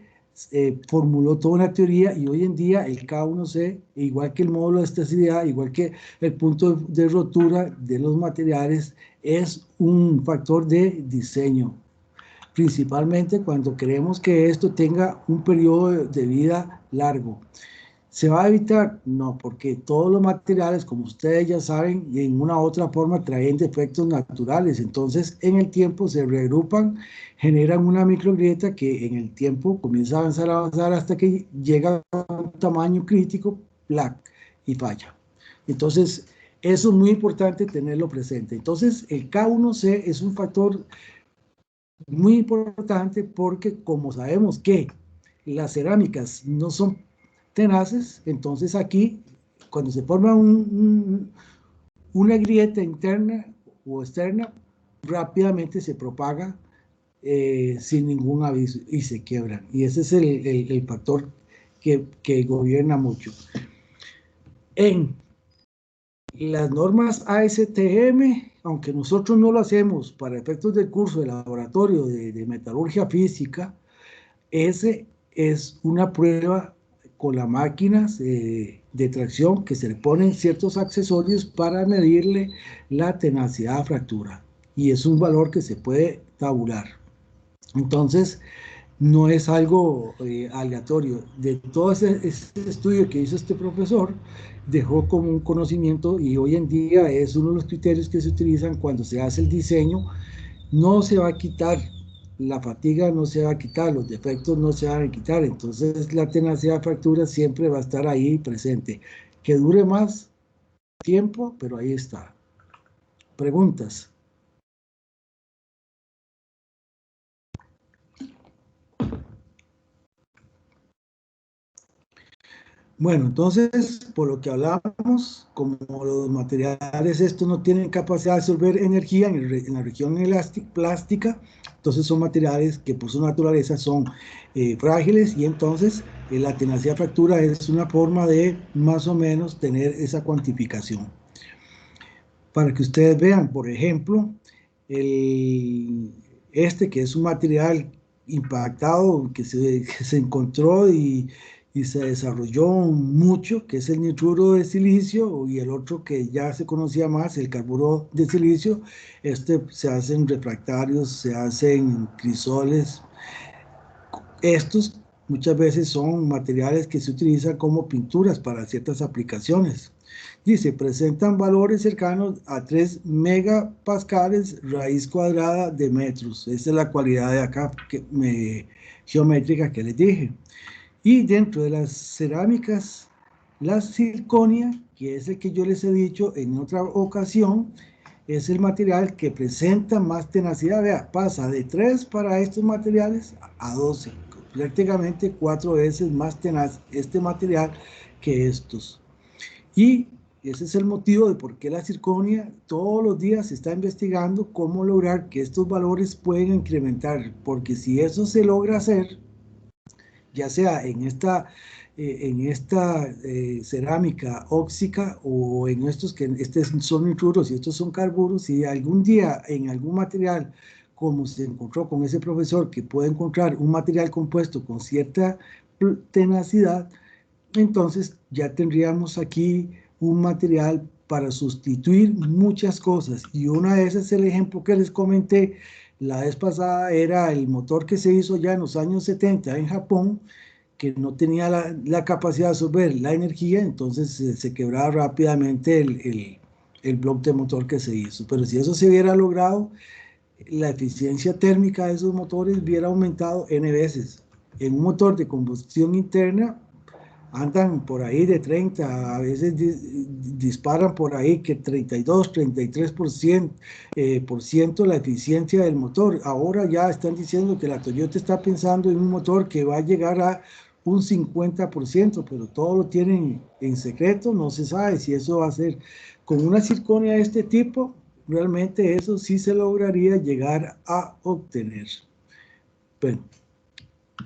formuló toda una teoría, y hoy en día el K1C, igual que el módulo de elasticidad, igual que el punto de rotura de los materiales, es un factor de diseño, principalmente cuando queremos que esto tenga un periodo de vida largo. ¿Se va a evitar? No, porque todos los materiales, como ustedes ya saben, en una u otra forma traen defectos naturales. Entonces, en el tiempo se reagrupan, generan una microgrieta que en el tiempo comienza a avanzar hasta que llega a un tamaño crítico, ¡plac!, y falla. Entonces, eso es muy importante tenerlo presente. Entonces, el K1C es un factor muy importante porque, como sabemos que las cerámicas no son tenaces, entonces aquí, cuando se forma una grieta interna o externa, rápidamente se propaga sin ningún aviso y se quiebran. Y ese es el factor que gobierna mucho. En las normas ASTM, aunque nosotros no lo hacemos para efectos del curso de laboratorio de metalurgia física, ese es una prueba con las máquinas de tracción que se le ponen ciertos accesorios para medirle la tenacidad a fractura, y es un valor que se puede tabular. Entonces, no es algo aleatorio. De todo ese estudio que hizo este profesor, dejó como un conocimiento, y hoy en día es uno de los criterios que se utilizan cuando se hace el diseño no se va a quitar, la fatiga no se va a quitar, los defectos no se van a quitar, entonces la tenacidad de fractura siempre va a estar ahí presente. Que dure más tiempo, pero ahí está. Preguntas. Bueno, entonces, por lo que hablamos, como los materiales estos no tienen capacidad de absorber energía en la región plástica, entonces son materiales que por su naturaleza son frágiles, y entonces la tenacidad de fractura es una forma de más o menos tener esa cuantificación. Para que ustedes vean, por ejemplo, este que es un material impactado que se encontró y se desarrolló mucho, que es el nitruro de silicio, y el otro que ya se conocía más, el carburo de silicio. Se hacen refractarios, se hacen crisoles. Estos muchas veces son materiales que se utilizan como pinturas para ciertas aplicaciones. Dice, presentan valores cercanos a 3 megapascales raíz cuadrada de metros. Esa es la cualidad de acá geométrica que les dije. Y dentro de las cerámicas, la zirconia, que es el que yo les he dicho en otra ocasión, es el material que presenta más tenacidad. Vea, pasa de 3 para estos materiales a 12, prácticamente 4 veces más tenaz este material que estos. Y ese es el motivo de por qué la zirconia todos los días se está investigando cómo lograr que estos valores puedan incrementar, porque si eso se logra hacer, ya sea en esta cerámica óxica o en estos que son nitruros y estos son carburos, y algún día en algún material, como se encontró con ese profesor, que puede encontrar un material compuesto con cierta tenacidad, entonces ya tendríamos aquí un material para sustituir muchas cosas. Y una de esas, el ejemplo que les comenté la vez pasada, era el motor que se hizo ya en los años 70 en Japón, que no tenía la capacidad de absorber la energía, entonces se quebraba rápidamente el bloque de motor que se hizo. Pero si eso se hubiera logrado, la eficiencia térmica de esos motores hubiera aumentado N veces. En un motor de combustión interna andan por ahí de 30, a veces disparan por ahí que 32, 33% la eficiencia del motor. Ahora ya están diciendo que la Toyota está pensando en un motor que va a llegar a un 50%, pero todo lo tienen en secreto, no se sabe si eso va a ser. Con una zirconia de este tipo, realmente eso sí se lograría llegar a obtener. Bueno,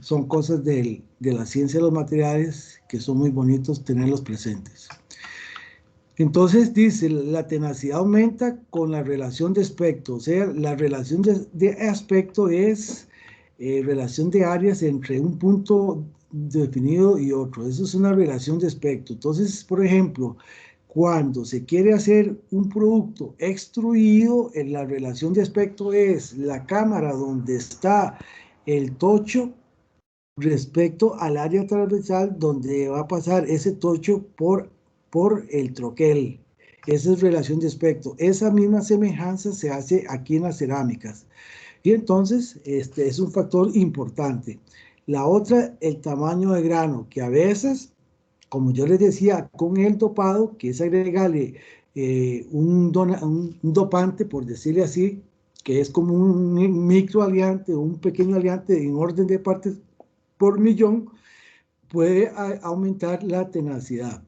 son cosas de la ciencia de los materiales que son muy bonitos tenerlos presentes. Entonces dice, la tenacidad aumenta con la relación de aspecto, o sea, la relación de aspecto es relación de áreas entre un punto definido y otro. Eso es una relación de aspecto. Entonces, por ejemplo, cuando se quiere hacer un producto extruido, la relación de aspecto es la cámara donde está el tocho respecto al área transversal donde va a pasar ese tocho por el troquel. Esa es relación de aspecto. Esa misma semejanza se hace aquí en las cerámicas. Y entonces, este es un factor importante. La otra, el tamaño de grano, que a veces, como yo les decía, con el dopado, que es agregarle un dopante, por decirle así, que es como un microaliante, un pequeño aliante en orden de partes por millón, puede aumentar la tenacidad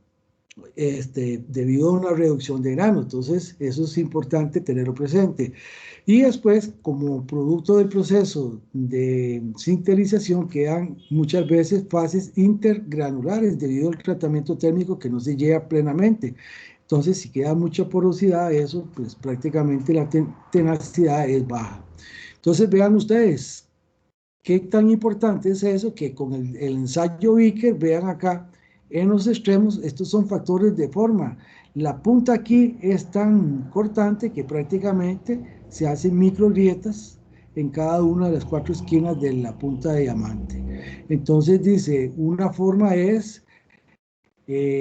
debido a una reducción de grano. Entonces, eso es importante tenerlo presente. Y después, como producto del proceso de sintetización, quedan muchas veces fases intergranulares debido al tratamiento térmico que no se lleva plenamente. Entonces, si queda mucha porosidad, eso, pues prácticamente la tenacidad es baja. Entonces, vean ustedes, ¿qué tan importante es eso? Que con el ensayo Vickers, vean acá, en los extremos, estos son factores de forma. La punta aquí es tan cortante que prácticamente se hacen micro grietas en cada una de las 4 esquinas de la punta de diamante. Entonces dice, una forma es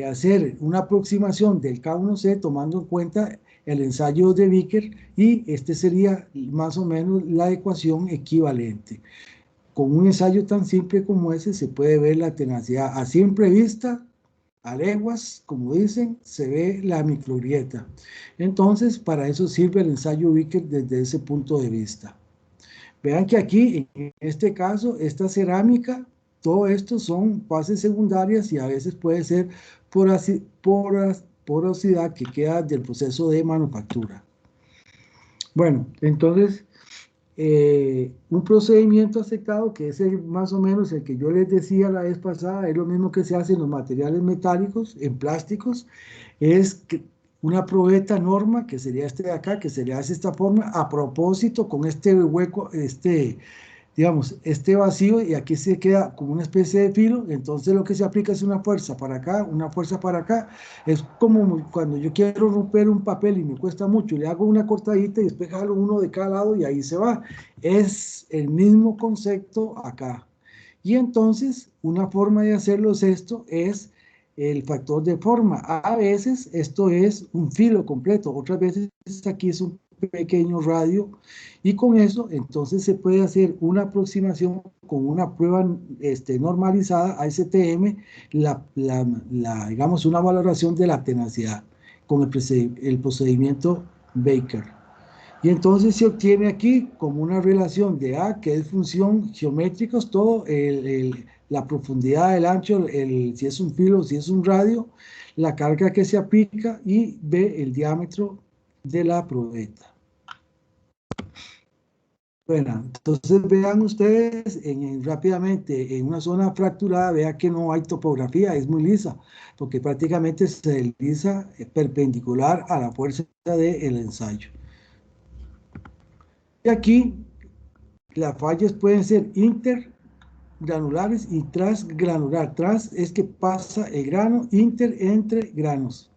hacer una aproximación del K1C tomando en cuenta el ensayo de Vickers, y este sería más o menos la ecuación equivalente. Con un ensayo tan simple como ese se puede ver la tenacidad a simple vista, a leguas, como dicen, se ve la microgrieta. Entonces, para eso sirve el ensayo Vickers desde ese punto de vista. Vean que aquí, en este caso, esta cerámica, todo esto son fases secundarias y a veces puede ser porosidad que queda del proceso de manufactura. Bueno, entonces, un procedimiento aceptado, que es más o menos el que yo les decía la vez pasada, es lo mismo que se hace en los materiales metálicos, en plásticos, es una probeta norma, que sería este de acá, que se le hace esta forma, a propósito, con este hueco, digamos, este vacío, y aquí se queda como una especie de filo. Entonces lo que se aplica es una fuerza para acá, una fuerza para acá. Es como cuando yo quiero romper un papel y me cuesta mucho, le hago una cortadita y después jalo uno de cada lado y ahí se va. Es el mismo concepto acá. Y entonces una forma de hacerlo es esto, es el factor de forma. A veces esto es un filo completo, otras veces aquí es un pequeño radio, y con eso entonces se puede hacer una aproximación con una prueba normalizada ASTM, digamos una valoración de la tenacidad con el procedimiento Baker. Y entonces se obtiene aquí como una relación de A, que es función geométrica, todo la profundidad, el ancho, si es un filo, si es un radio, la carga que se aplica, y B, el diámetro de la probeta. Bueno, entonces vean ustedes rápidamente en una zona fracturada, vean que no hay topografía, es muy lisa, porque prácticamente se desliza perpendicular a la fuerza del ensayo. Y aquí las fallas pueden ser intergranulares y transgranular. Trans es que pasa el grano, inter entre granos.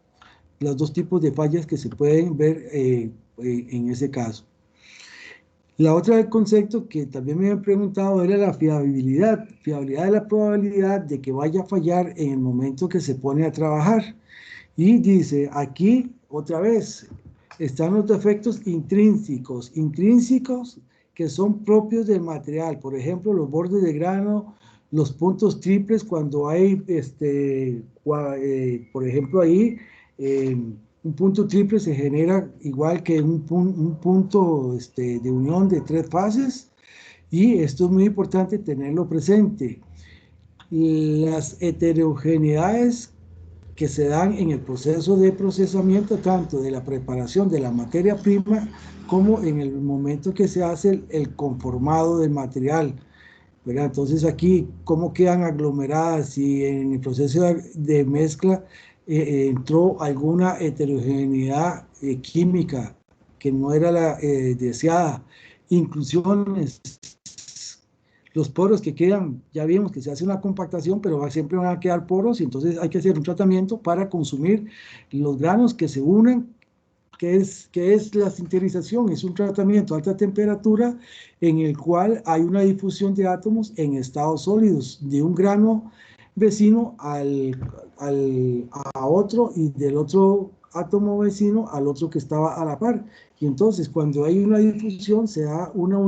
Los dos tipos de fallas que se pueden ver en ese caso. La otra del concepto que también me habían preguntado era la fiabilidad. Fiabilidad es la probabilidad de que vaya a fallar en el momento que se pone a trabajar. Y dice, aquí, otra vez, están los defectos intrínsecos. Intrínsecos que son propios del material. Por ejemplo, los bordes de grano, los puntos triples, cuando hay, por ejemplo, ahí, un punto triple se genera igual que un punto de unión de 3 fases, y esto es muy importante tenerlo presente. Las heterogeneidades que se dan en el proceso de procesamiento, tanto de la preparación de la materia prima como en el momento que se hace el conformado del material, ¿verdad? Entonces aquí, ¿cómo quedan aglomeradas? Si en el proceso de mezcla entró alguna heterogeneidad química que no era la deseada, inclusiones, los poros que quedan, ya vimos que se hace una compactación, pero siempre van a quedar poros, y entonces hay que hacer un tratamiento para consumir los granos que se unen, que es la sinterización. Es un tratamiento a alta temperatura en el cual hay una difusión de átomos en estados sólidos, de un grano vecino a otro, y del otro átomo vecino al otro que estaba a la par. Y entonces cuando hay una difusión se da una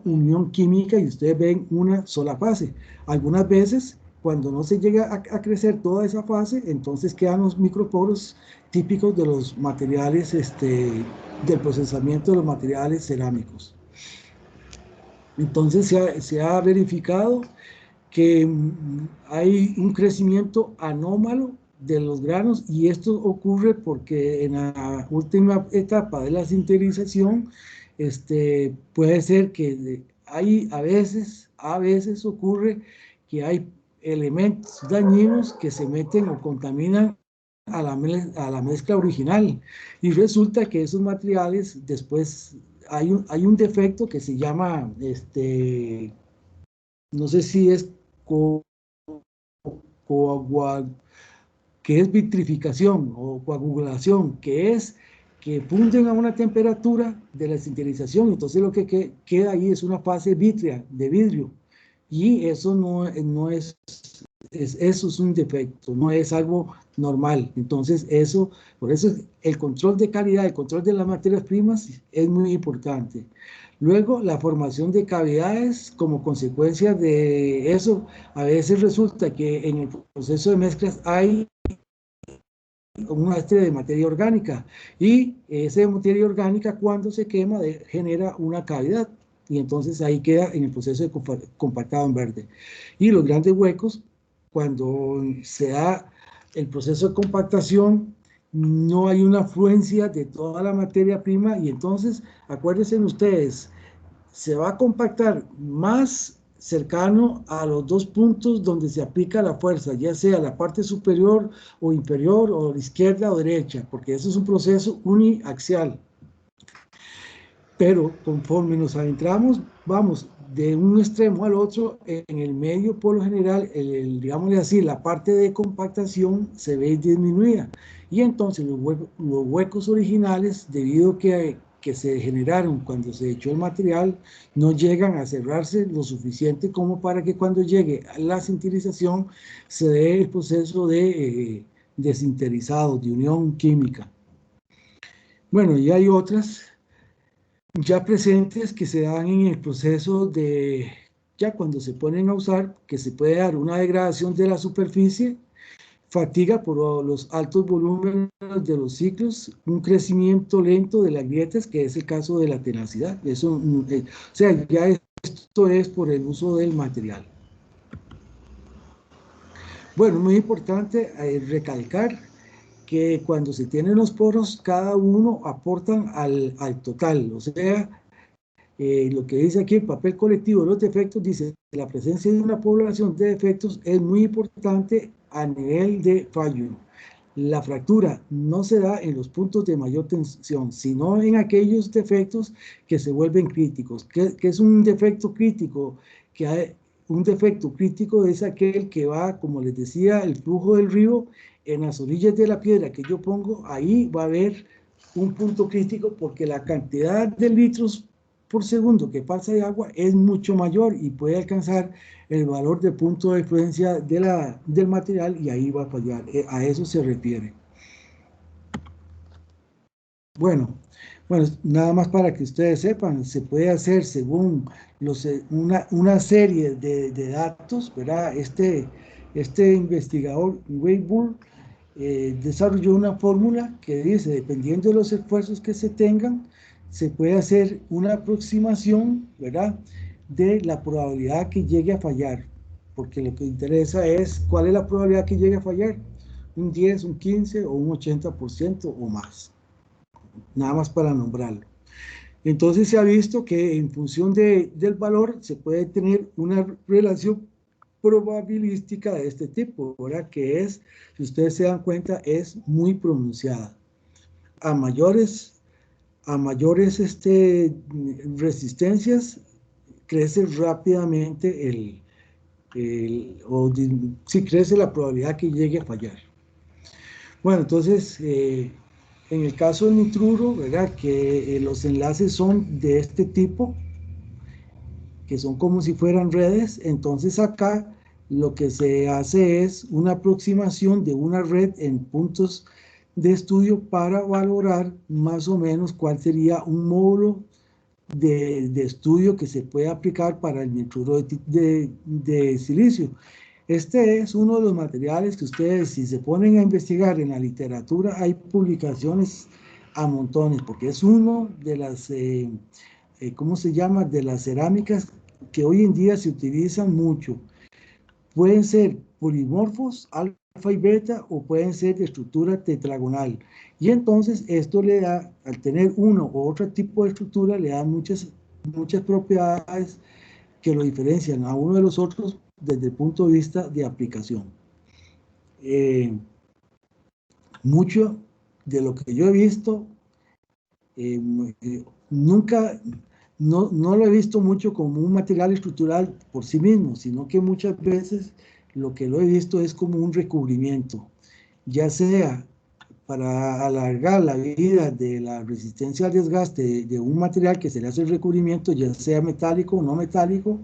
unión química, y ustedes ven una sola fase. Algunas veces, cuando no se llega a crecer toda esa fase, entonces quedan los microporos típicos de los materiales, del procesamiento de los materiales cerámicos. Entonces se ha verificado que hay un crecimiento anómalo de los granos, y esto ocurre porque en la última etapa de la sinterización, puede ser que a veces ocurre que hay elementos dañinos que se meten o contaminan a la mezcla original, y resulta que esos materiales después hay un defecto que se llama, no sé si es que es vitrificación o coagulación, que es que funden a una temperatura de la sinterización. Entonces lo que queda ahí es una fase vítrea, de vidrio, y eso no es eso es un defecto, no es algo normal. Entonces, por eso el control de calidad, el control de las materias primas es muy importante. Luego, la formación de cavidades como consecuencia de eso, a veces resulta que en el proceso de mezclas hay una de materia orgánica, y esa materia orgánica cuando se quema genera una cavidad, y entonces ahí queda en el proceso de compactado en verde. Y los grandes huecos, cuando se da el proceso de compactación, no hay una afluencia de toda la materia prima, y entonces acuérdense ustedes, se va a compactar más cercano a los dos puntos donde se aplica la fuerza, ya sea la parte superior o inferior, o la izquierda o derecha, porque eso es un proceso uniaxial. Pero conforme nos adentramos, vamos de un extremo al otro, en el medio por lo general, digámosle así, la parte de compactación se ve disminuida, y entonces los huecos originales, debido a que se generaron cuando se echó el material, no llegan a cerrarse lo suficiente como para que cuando llegue a la sintetización se dé el proceso de desinterizado, de unión química. Bueno, y hay otras ya presentes que se dan en el proceso de, ya cuando se ponen a usar, que se puede dar una degradación de la superficie, fatiga por los altos volúmenes de los ciclos, un crecimiento lento de las grietas, que es el caso de la tenacidad. Eso, o sea, ya esto es por el uso del material. Bueno, muy importante recalcar que cuando se tienen los poros, cada uno aportan al total, o sea, lo que dice aquí el papel colectivo de los defectos, dice que la presencia de una población de defectos es muy importante a nivel de fallo. La fractura no se da en los puntos de mayor tensión, sino en aquellos defectos que se vuelven críticos. ¿Qué es un defecto crítico? Un defecto crítico es aquel que va, como les decía, el flujo del río, en las orillas de la piedra que yo pongo, ahí va a haber un punto crítico, porque la cantidad de litros por segundo que pasa de agua es mucho mayor y puede alcanzar el valor de punto de influencia del material, y ahí va a fallar. A eso se refiere. Bueno, nada más para que ustedes sepan, se puede hacer según una serie de datos, ¿verdad? Este investigador, Weibull, desarrolló una fórmula que dice, dependiendo de los esfuerzos que se tengan, se puede hacer una aproximación, ¿verdad?, de la probabilidad que llegue a fallar, porque lo que interesa es cuál es la probabilidad que llegue a fallar, un 10, un 15 o un 80% o más, nada más para nombrarlo. Entonces se ha visto que en función del valor se puede tener una relación probabilística de este tipo, ¿verdad?, que es, si ustedes se dan cuenta, es muy pronunciada. A mayores resistencias, crece rápidamente crece la probabilidad que llegue a fallar. Bueno, entonces, en el caso del nitruro, ¿verdad?, que los enlaces son de este tipo, que son como si fueran redes, entonces acá lo que se hace es una aproximación de una red en puntos de estudio para valorar más o menos cuál sería un módulo de estudio que se puede aplicar para el nitruro de silicio. Este es uno de los materiales que ustedes, si se ponen a investigar en la literatura, hay publicaciones a montones, porque es uno de las, ¿cómo se llama?, de las cerámicas que hoy en día se utilizan mucho. Pueden ser polimorfos, alfa y beta, o pueden ser de estructura tetragonal. Y entonces esto le da, al tener uno u otro tipo de estructura, le da muchas propiedades que lo diferencian a uno de los otros desde el punto de vista de aplicación. Mucho de lo que yo he visto, nunca, no lo he visto mucho como un material estructural por sí mismo, sino que muchas veces lo que lo he visto es como un recubrimiento, ya sea para alargar la vida de la resistencia al desgaste de un material que se le hace el recubrimiento, ya sea metálico o no metálico,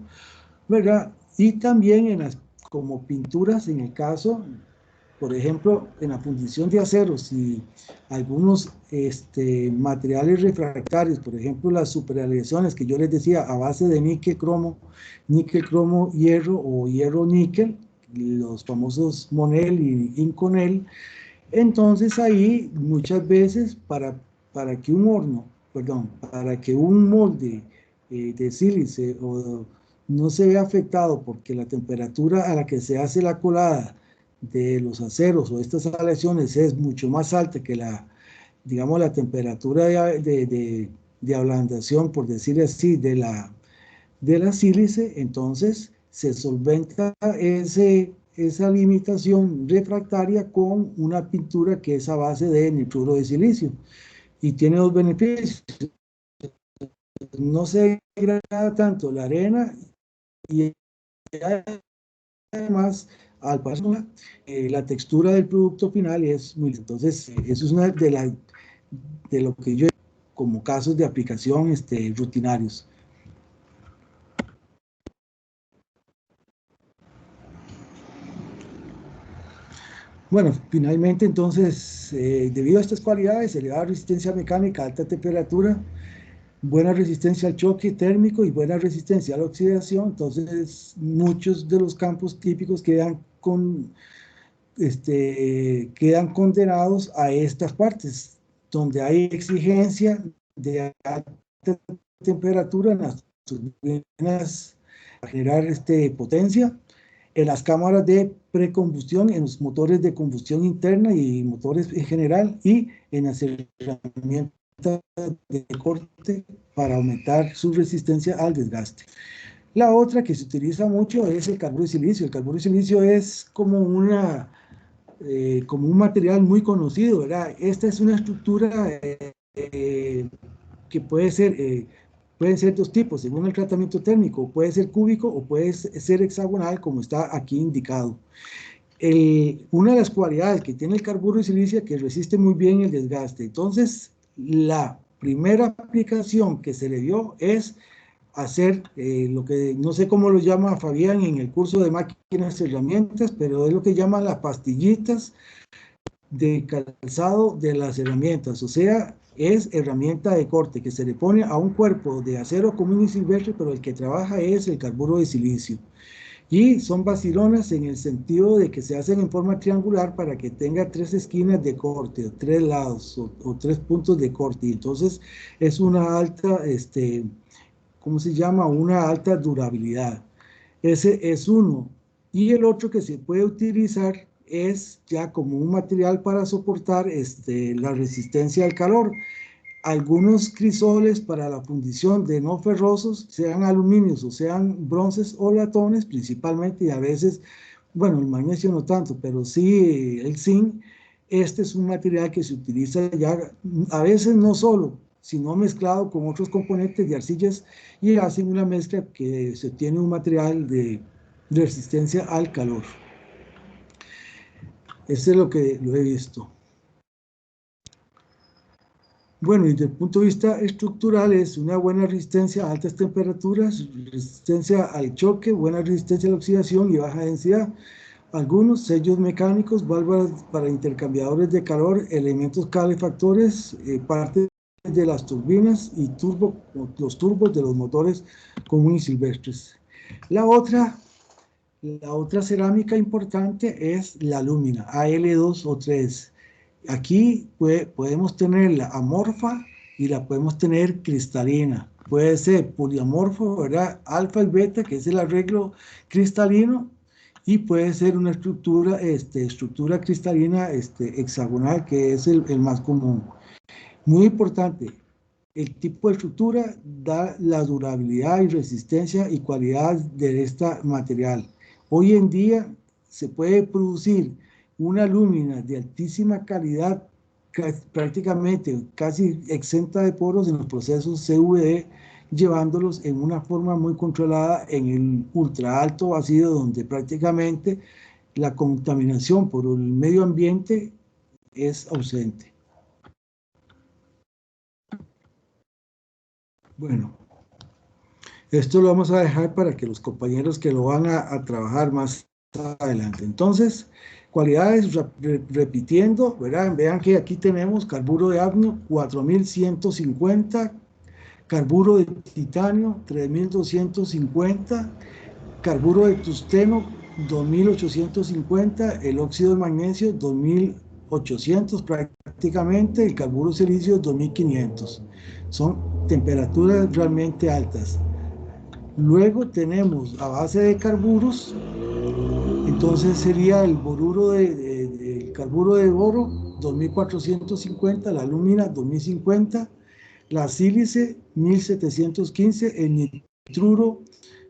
¿verdad? Y también en las como pinturas en el caso, por ejemplo, en la fundición de aceros y algunos materiales refractarios, por ejemplo, las superaleaciones que yo les decía a base de níquel, cromo, hierro o hierro, níquel, los famosos Monel y Inconel. Entonces ahí muchas veces para que un horno, perdón, para que un molde de sílice no se vea afectado porque la temperatura a la que se hace la colada de los aceros o estas aleaciones es mucho más alta que digamos, la temperatura de ablandación, por decir así, de la sílice, entonces se solventa esa limitación refractaria con una pintura que es a base de nitruro de silicio y tiene dos beneficios. No se degrada tanto la arena y además al pasar la textura del producto final es muy... Entonces, eso es una de lo que yo como casos de aplicación rutinarios. Bueno, finalmente entonces, debido a estas cualidades, elevada resistencia mecánica, alta temperatura, buena resistencia al choque térmico y buena resistencia a la oxidación, entonces muchos de los campos típicos quedan condenados a estas partes, donde hay exigencia de alta temperatura en las turbinas para generar potencia, en las cámaras de precombustión, en los motores de combustión interna y motores en general, y en las herramientas de corte para aumentar su resistencia al desgaste. La otra que se utiliza mucho es el carburo de silicio. El carburo de silicio es como un material muy conocido, ¿verdad? Esta es una estructura que pueden ser dos tipos, según el tratamiento térmico, puede ser cúbico o puede ser hexagonal, como está aquí indicado. Una de las cualidades que tiene el carburo de silicio es que resiste muy bien el desgaste. Entonces, la primera aplicación que se le dio es hacer lo que no sé cómo lo llama Fabián en el curso de máquinas y herramientas, pero es lo que llaman las pastillitas de calzado de las herramientas, o sea, es herramienta de corte que se le pone a un cuerpo de acero común y silvestre, pero el que trabaja es el carburo de silicio. Y son vacilonas en el sentido de que se hacen en forma triangular para que tenga 3 esquinas de corte, o 3 lados, o 3 puntos de corte. Y entonces es una alta, ¿cómo se llama? Una alta durabilidad. Ese es uno. Y el otro que se puede utilizar es ya como un material para soportar la resistencia al calor. Algunos crisoles para la fundición de no ferrosos, sean aluminios o sean bronces o latones principalmente, y a veces, bueno, el magnesio no tanto, pero sí el zinc, este es un material que se utiliza ya, a veces no solo, sino mezclado con otros componentes de arcillas y hacen una mezcla que se obtiene un material de resistencia al calor. Este es lo que lo he visto. Bueno, y desde el punto de vista estructural es una buena resistencia a altas temperaturas, resistencia al choque, buena resistencia a la oxidación y baja densidad. Algunos sellos mecánicos, válvulas para intercambiadores de calor, elementos calefactores, partes de las turbinas y los turbos de los motores comunes y silvestres. La otra cerámica importante es la alúmina, Al2 o 3. Aquí podemos tenerla amorfa y la podemos tener cristalina. Puede ser poliamorfo, ¿verdad? Alfa y beta, que es el arreglo cristalino, y puede ser una estructura cristalina hexagonal, que es el más común. Muy importante, el tipo de estructura da la durabilidad y resistencia y cualidad de este material. Hoy en día se puede producir una alúmina de altísima calidad, prácticamente casi exenta de poros en los procesos CVD, llevándolos en una forma muy controlada en el ultra alto vacío, donde prácticamente la contaminación por el medio ambiente es ausente. Bueno, esto lo vamos a dejar para que los compañeros que lo van a trabajar más adelante. Entonces, cualidades, repitiendo, ¿verdad? Vean que aquí tenemos carburo de hafnio 4150, carburo de titanio 3250, carburo de tungsteno 2850, el óxido de magnesio 2800 prácticamente, el carburo de silicio 2500. Son temperaturas realmente altas. Luego tenemos a base de carburos, entonces sería el el carburo de boro 2450, la alúmina 2050, la sílice 1715, el nitruro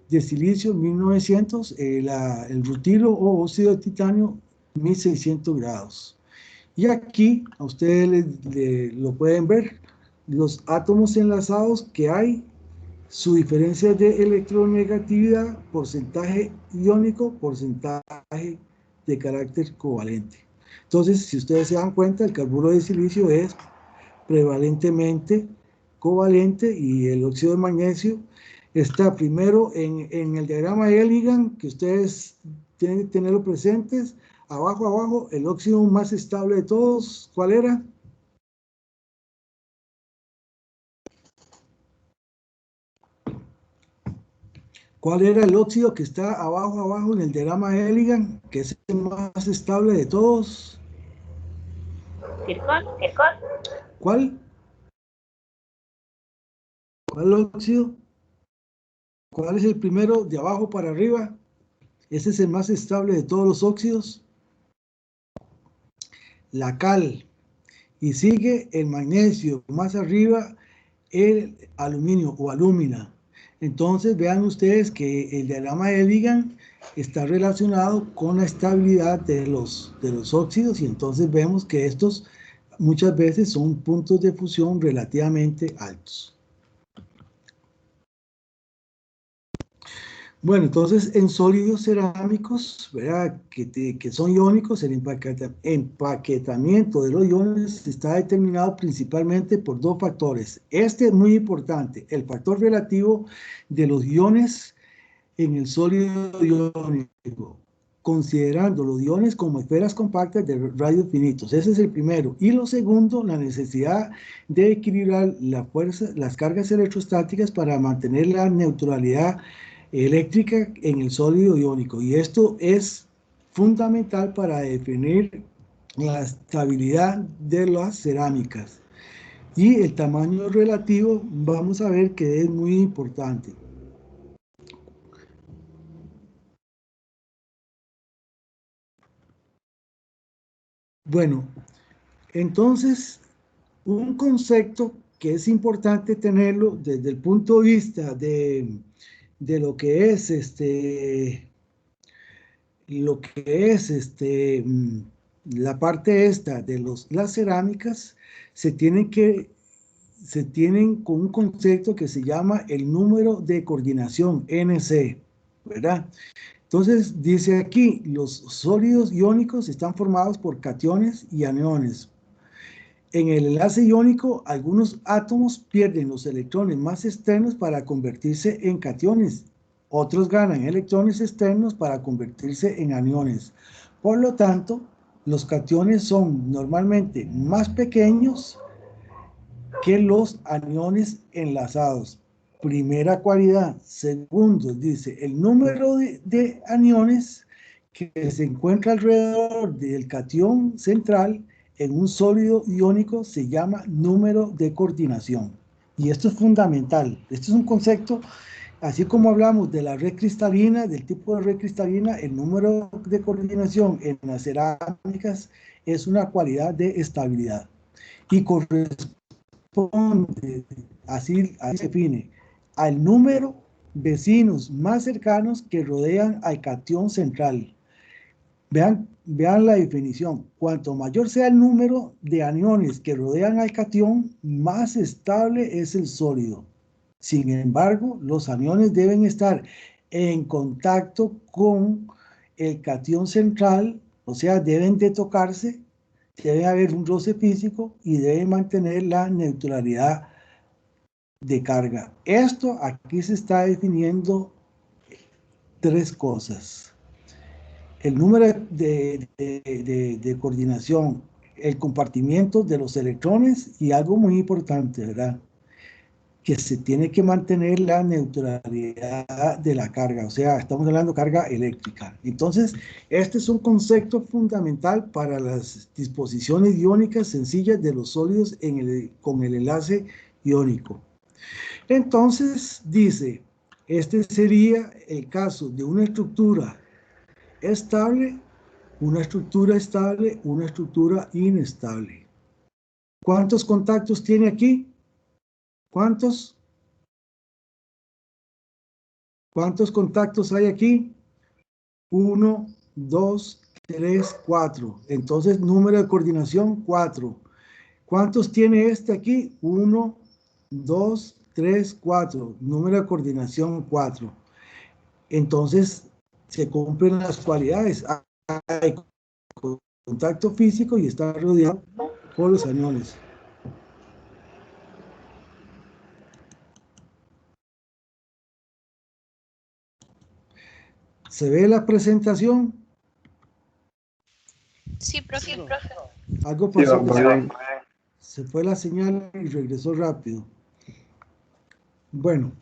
de silicio 1900, el rutilo o óxido de titanio 1600 grados. Y aquí a ustedes lo pueden ver, los átomos enlazados que hay, su diferencia de electronegatividad, porcentaje iónico, porcentaje de carácter covalente. Entonces, si ustedes se dan cuenta, el carburo de silicio es prevalentemente covalente y el óxido de magnesio está primero en el diagrama de Elegant, que ustedes tienen que tenerlo presentes. Abajo, el óxido más estable de todos, ¿cuál era? ¿Cuál era el óxido que está abajo en el diagrama de Elegant, que es el más estable de todos? Circón. ¿Cuál? ¿Cuál óxido? ¿Cuál es el primero de abajo para arriba? Ese es el más estable de todos los óxidos. La cal. Y sigue el magnesio. Más arriba, el aluminio o alúmina. Entonces, vean ustedes que el diagrama de Elegant está relacionado con la estabilidad de los óxidos, y entonces vemos que estos muchas veces son puntos de fusión relativamente altos. Bueno, entonces en sólidos cerámicos, ¿verdad? Que son iónicos, el empaquetamiento de los iones está determinado principalmente por dos factores. Este es muy importante, el factor relativo de los iones en el sólido iónico, considerando los iones como esferas compactas de radios finitos. Ese es el primero. Y lo segundo, la necesidad de equilibrar la fuerza, las cargas electrostáticas para mantener la neutralidad eléctrica en el sólido iónico, y esto es fundamental para definir la estabilidad de las cerámicas. Y el tamaño relativo, vamos a ver que es muy importante. Bueno, entonces, un concepto que es importante tenerlo desde el punto de vista de lo que es la parte esta de las cerámicas, se tienen con un concepto que se llama el número de coordinación, NC, ¿verdad? Entonces dice aquí, los sólidos iónicos están formados por cationes y aniones. En el enlace iónico, algunos átomos pierden los electrones más externos para convertirse en cationes. Otros ganan electrones externos para convertirse en aniones. Por lo tanto, los cationes son normalmente más pequeños que los aniones enlazados. Primera cualidad. Segundo, dice, el número de aniones que se encuentra alrededor del catión central en un sólido iónico se llama número de coordinación. Y esto es fundamental. Esto es un concepto, así como hablamos de la red cristalina, del tipo de red cristalina, el número de coordinación en las cerámicas es una cualidad de estabilidad. Y corresponde, así se define, al número vecinos más cercanos que rodean al catión central. Vean la definición. Cuanto mayor sea el número de aniones que rodean al catión, más estable es el sólido. Sin embargo, los aniones deben estar en contacto con el catión central, o sea, deben de tocarse, debe haber un roce físico y debe mantener la neutralidad de carga. Esto aquí se está definiendo tres cosas. el número de coordinación, el compartimiento de los electrones y algo muy importante, ¿verdad? Que se tiene que mantener la neutralidad de la carga, o sea, estamos hablando de carga eléctrica. Entonces, este es un concepto fundamental para las disposiciones iónicas sencillas de los sólidos con el enlace iónico. Entonces, dice, este sería el caso de una estructura estable, una estructura inestable. ¿Cuántos contactos tiene aquí? ¿Cuántos? ¿Cuántos contactos hay aquí? 1, 2, 3, 4. Entonces, número de coordinación, 4. ¿Cuántos tiene este aquí? 1, 2, 3, 4. Número de coordinación, 4. Entonces, se cumplen las cualidades. Hay contacto físico y está rodeado por los aniones. ¿Se ve la presentación? Sí, profe. Algo Sí, pasó. va bien. Se fue la señal y regresó rápido. Bueno,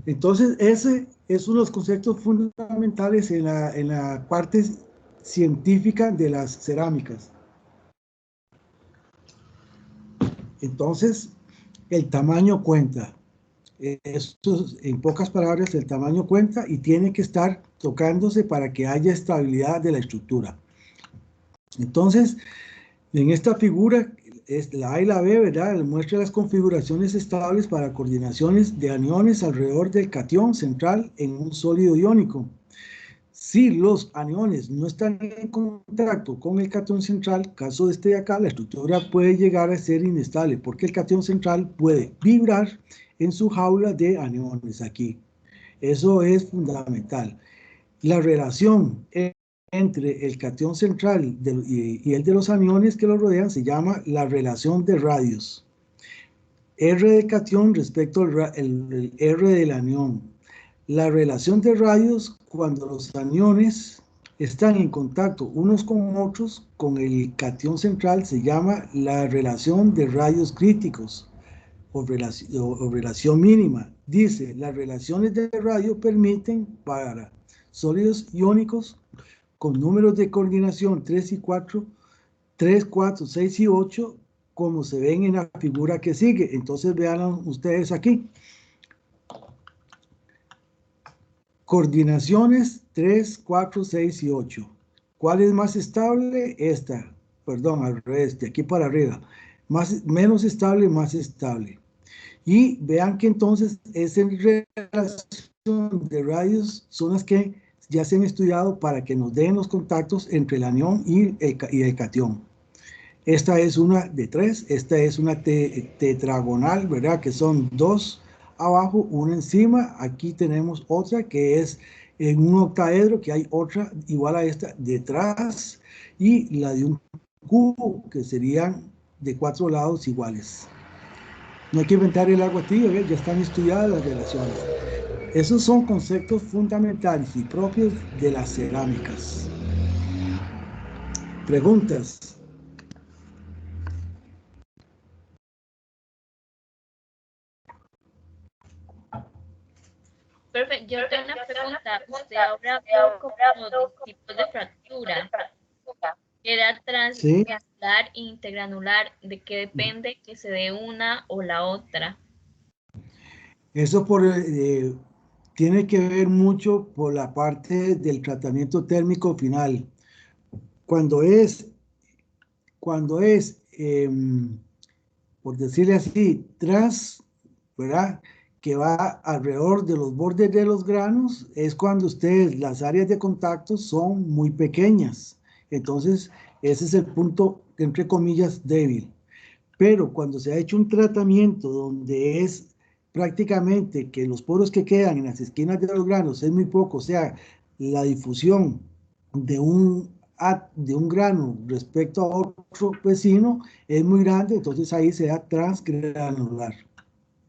entonces ese es uno de los conceptos fundamentales en la parte científica de las cerámicas. Entonces, el tamaño cuenta. Esto, en pocas palabras, el tamaño cuenta y tiene que estar tocándose para que haya estabilidad de la estructura. Entonces, en esta figura, es la A y la B, ¿verdad? Muestra las configuraciones estables para coordinaciones de aniones alrededor del catión central en un sólido iónico. Si los aniones no están en contacto con el catión central, caso de este de acá, la estructura puede llegar a ser inestable, porque el catión central puede vibrar en su jaula de aniones aquí. Eso es fundamental. La relación entre el catión central y el de los aniones que lo rodean se llama la relación de radios. R del catión respecto al el R del anión. La relación de radios cuando los aniones están en contacto unos con otros con el catión central se llama la relación de radios críticos o relación mínima. Dice, las relaciones de radio permiten para sólidos iónicos con números de coordinación 3 y 4, 3, 4, 6 y 8, como se ven en la figura que sigue. Entonces vean ustedes aquí. Coordinaciones 3, 4, 6 y 8. ¿Cuál es más estable? Esta. Perdón, al revés, de aquí para arriba. Menos estable, más estable. Y vean que entonces esa relación de radios son las que ya se han estudiado para que nos den los contactos entre el anión y el catión. Esta es una de 3, esta es una tetragonal, ¿verdad? Que son 2 abajo, una encima. Aquí tenemos otra que es en un octaedro, que hay otra igual a esta detrás, y la de un cubo, que serían de 4 lados iguales. No hay que inventar el agua tibia, ya están estudiadas las relaciones. Esos son conceptos fundamentales y propios de las cerámicas. Preguntas. Perfecto, yo tengo una pregunta. Usted ahora habló como de tipos de fractura. Era Sí. transgranular e intergranular. ¿De qué depende que se dé una o la otra? Eso tiene que ver mucho por la parte del tratamiento térmico final. Cuando es por decirle así, ¿verdad? Que va alrededor de los bordes de los granos, es cuando las áreas de contacto son muy pequeñas. Entonces, ese es el punto, entre comillas, débil. Pero cuando se ha hecho un tratamiento donde es prácticamente que los poros que quedan en las esquinas de los granos es muy poco, o sea, la difusión de un grano respecto a otro vecino es muy grande, entonces ahí se da transgranular,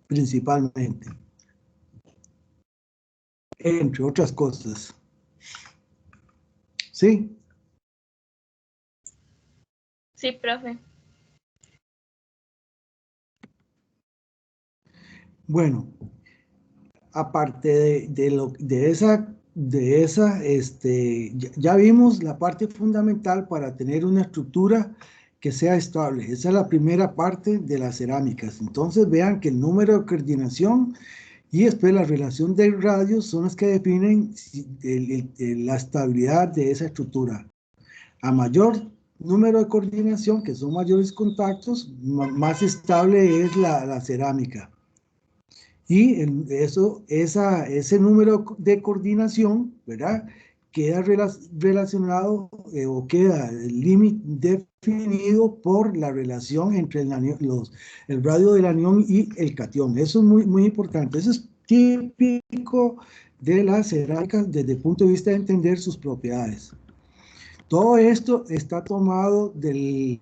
principalmente, entre otras cosas. ¿Sí? Sí, profe. Bueno, aparte de esa, ya vimos la parte fundamental para tener una estructura que sea estable. Esa es la primera parte de las cerámicas. Entonces vean que el número de coordinación y después la relación de radios son las que definen la estabilidad de esa estructura. A mayor número de coordinación, que son mayores contactos, más estable es la cerámica. Y ese número de coordinación, ¿verdad? Queda relacionado o queda el límite definido por la relación entre el radio del anión y el catión. Eso es muy, muy importante. Eso es típico de la cerámica desde el punto de vista de entender sus propiedades. Todo esto está tomado del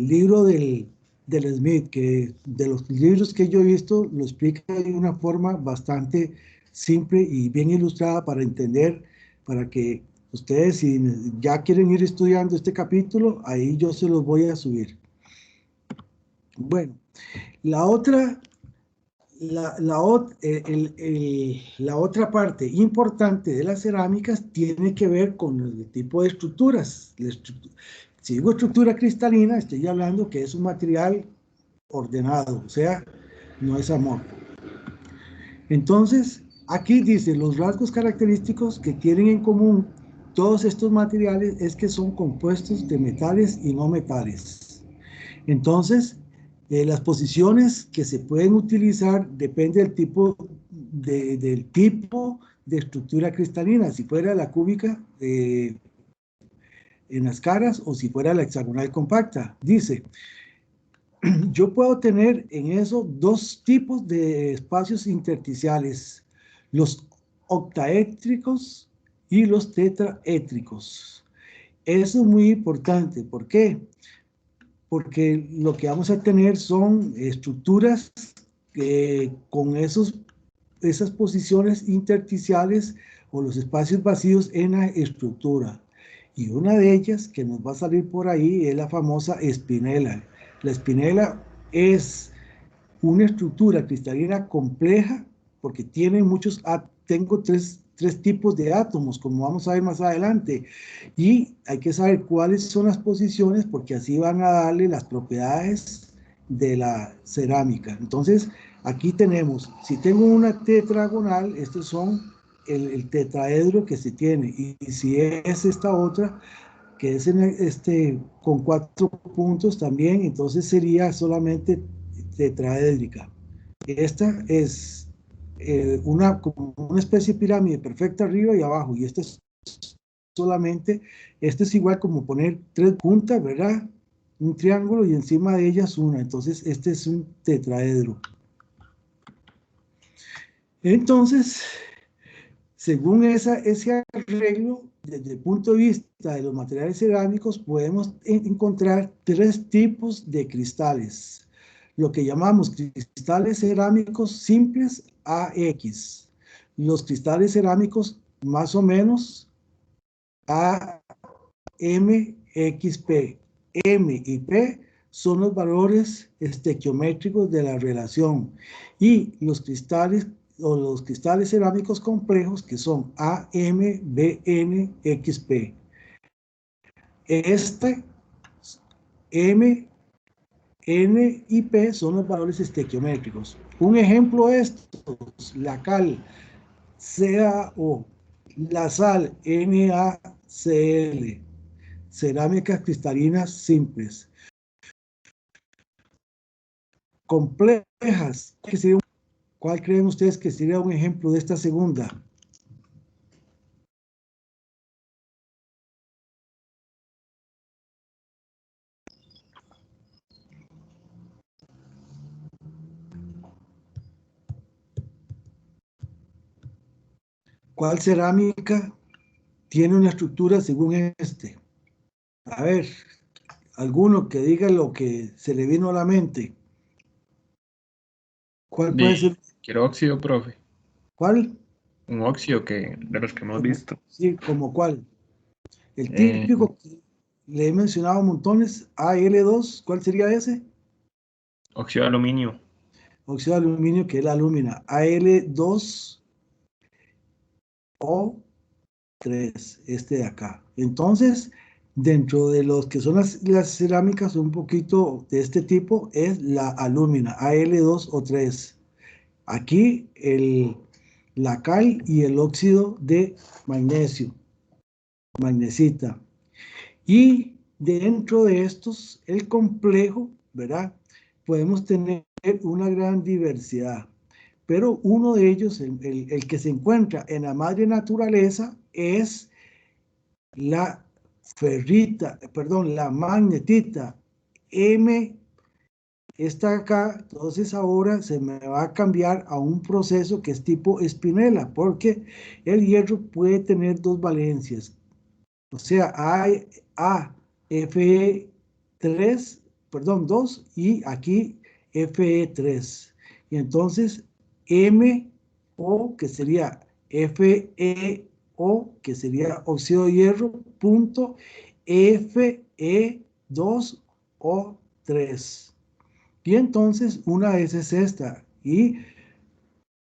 libro del Smith, que de los libros que yo he visto lo explica de una forma bastante simple y bien ilustrada para entender, para que ustedes, si ya quieren ir estudiando este capítulo, ahí yo se los voy a subir. Bueno, la otra otra parte importante de las cerámicas tiene que ver con el tipo de estructuras. Si digo estructura cristalina, estoy hablando que es un material ordenado, o sea, no es amorfo. Entonces, aquí dice, los rasgos característicos que tienen en común todos estos materiales es que son compuestos de metales y no metales. Entonces, las posiciones que se pueden utilizar depende del tipo de estructura cristalina, si fuera la cúbica en las caras o si fuera la hexagonal compacta. Dice, yo puedo tener en eso dos tipos de espacios intersticiales, los octaétricos y los tetraétricos. Eso es muy importante. ¿Por qué? Porque lo que vamos a tener son estructuras con esas posiciones intersticiales o los espacios vacíos en la estructura. Y una de ellas que nos va a salir por ahí es la famosa espinela. La espinela es una estructura cristalina compleja porque tiene tengo tres tipos de átomos, como vamos a ver más adelante, y hay que saber cuáles son las posiciones porque así van a darle las propiedades de la cerámica. Entonces, aquí tenemos, si tengo una tetragonal, estos son el tetraedro que se tiene, y si es esta otra, que es con 4 puntos también, entonces sería solamente tetraédrica. Esta es como una especie de pirámide perfecta arriba y abajo, y este es igual como poner 3 puntas, ¿verdad? Un triángulo y encima de ellas una, entonces este es un tetraedro. Entonces, según ese arreglo, desde el punto de vista de los materiales cerámicos, podemos encontrar 3 tipos de cristales. Lo que llamamos cristales cerámicos simples AX. Los cristales cerámicos más o menos AMXP. M y P son los valores estequiométricos de la relación. Y los cristales cerámicos complejos que son A, M, B, N, X, P. M, N y P son los valores estequiométricos. Un ejemplo de estos, la cal, CaO, la sal, NaCl, cerámicas cristalinas simples. Complejas, ¿cuál creen ustedes que sería un ejemplo de esta segunda? ¿Cuál cerámica tiene una estructura según este? A ver, alguno que diga lo que se le vino a la mente. ¿Cuál puede ser? Quiero óxido, profe. ¿Cuál? Un óxido de los que hemos visto. Sí, ¿como cuál? El típico que le he mencionado montones, Al2, ¿cuál sería ese? Óxido de aluminio. Óxido de aluminio, que es la alúmina. Al2O3, este de acá. Entonces, dentro de los que son las cerámicas un poquito de este tipo, es la alúmina, Al2O3. Aquí la cal y el óxido de magnesio, magnesita. Y dentro de estos, el complejo, ¿verdad? Podemos tener una gran diversidad. Pero uno de ellos, el que se encuentra en la madre naturaleza, es la ferrita, perdón, la magnetita M. Esta acá, entonces ahora se me va a cambiar a un proceso que es tipo espinela, porque el hierro puede tener dos valencias. O sea, hay Fe3, perdón, 2 y aquí Fe3. Y entonces MO, que sería FeO, que sería óxido de hierro, punto Fe2O3. Y entonces una vez es esta. Y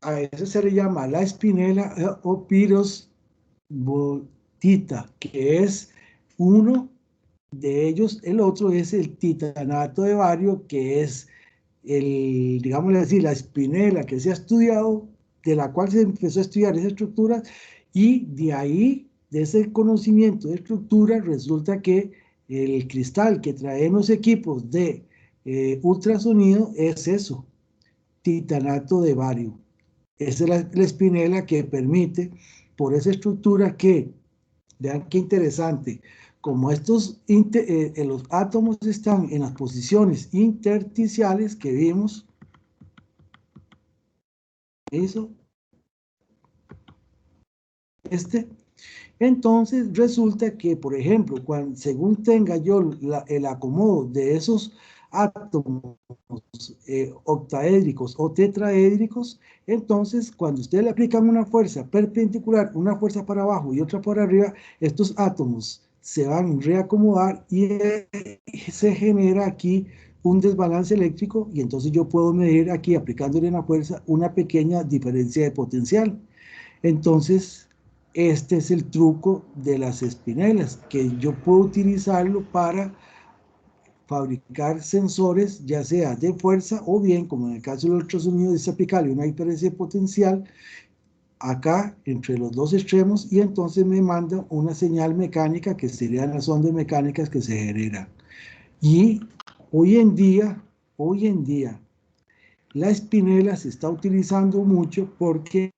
a eso se le llama la espinela o pirosbotita, que es uno de ellos. El otro es el titanato de bario, que es digámosle así, la espinela que se ha estudiado, de la cual se empezó a estudiar esa estructura, y de ahí, de ese conocimiento de estructura, resulta que el cristal que traen los equipos de ultrasonido es eso, titanato de bario. Esa es la espinela que permite, por esa estructura que, vean qué interesante, como los átomos están en las posiciones intersticiales que vimos, eso, entonces resulta que, por ejemplo, según tenga yo el acomodo de esos átomos octaédricos o tetraédricos, entonces cuando usted le aplican una fuerza perpendicular, una fuerza para abajo y otra para arriba, estos átomos se van a reacomodar y se genera aquí un desbalance eléctrico, y entonces yo puedo medir aquí, aplicándole una fuerza, una pequeña diferencia de potencial. Entonces, este es el truco de las espinelas, que yo puedo utilizarlo para fabricar sensores, ya sea de fuerza o bien, como en el caso del ultrasonido, es aplicarle una diferencia de potencial acá entre los dos extremos, y entonces me manda una señal mecánica que serían las ondas mecánicas que se generan. Y hoy en día, la espinela se está utilizando mucho porque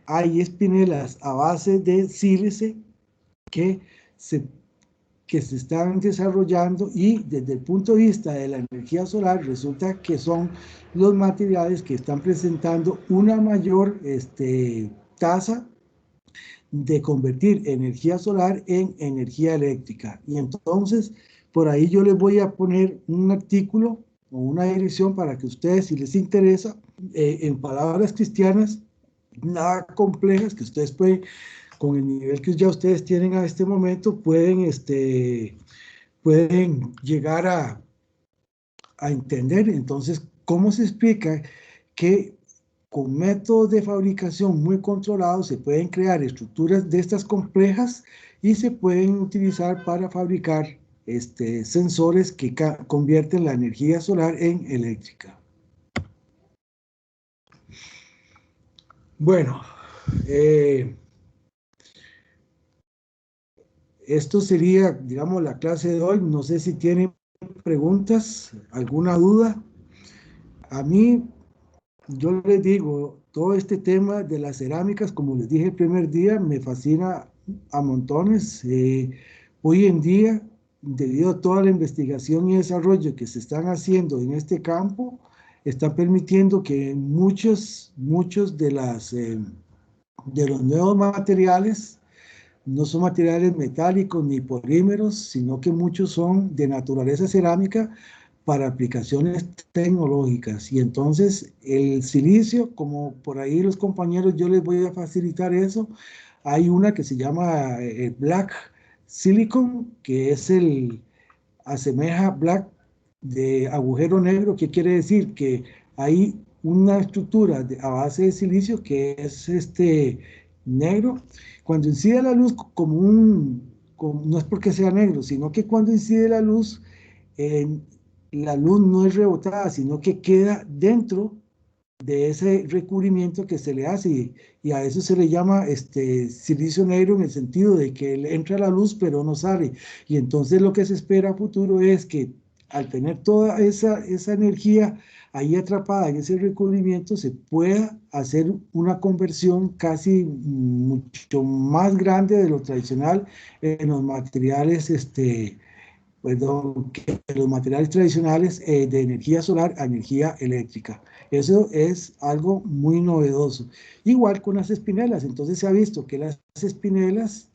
hay espinelas a base de sílice que se están desarrollando, y desde el punto de vista de la energía solar resulta que son los materiales que están presentando una mayor tasa de convertir energía solar en energía eléctrica. Y entonces por ahí yo les voy a poner un artículo o una dirección para que ustedes, si les interesa, en palabras cristianas, nada complejas, que ustedes pueden, con el nivel que ya ustedes tienen a este momento, pueden llegar a entender. Entonces, ¿cómo se explica que con métodos de fabricación muy controlados se pueden crear estructuras de estas complejas y se pueden utilizar para fabricar sensores que convierten la energía solar en eléctrica? Bueno, esto sería, digamos, la clase de hoy. No sé si tienen preguntas, alguna duda. A mí, yo les digo, todo este tema de las cerámicas, como les dije el primer día, me fascina a montones. Hoy en día, debido a toda la investigación y desarrollo que se están haciendo en este campo, está permitiendo que muchos de los nuevos materiales no son materiales metálicos ni polímeros, sino que muchos son de naturaleza cerámica para aplicaciones tecnológicas. Y entonces el silicio, como por ahí los compañeros, yo les voy a facilitar eso. Hay una que se llama Black silicon, que es asemeja black de agujero negro, que quiere decir que hay una estructura a base de silicio que es negro. Cuando incide la luz no es porque sea negro, sino que cuando incide la luz, la luz no es rebotada, sino que queda dentro de ese recubrimiento que se le hace, y a eso se le llama silicio negro, en el sentido de que entra la luz pero no sale. Y entonces lo que se espera a futuro es que al tener toda esa energía ahí atrapada en ese recubrimiento, se pueda hacer una conversión casi mucho más grande de lo tradicional en los materiales, perdón, que los materiales tradicionales, de energía solar a energía eléctrica. Eso es algo muy novedoso. Igual con las espinelas. Entonces se ha visto que las espinelas,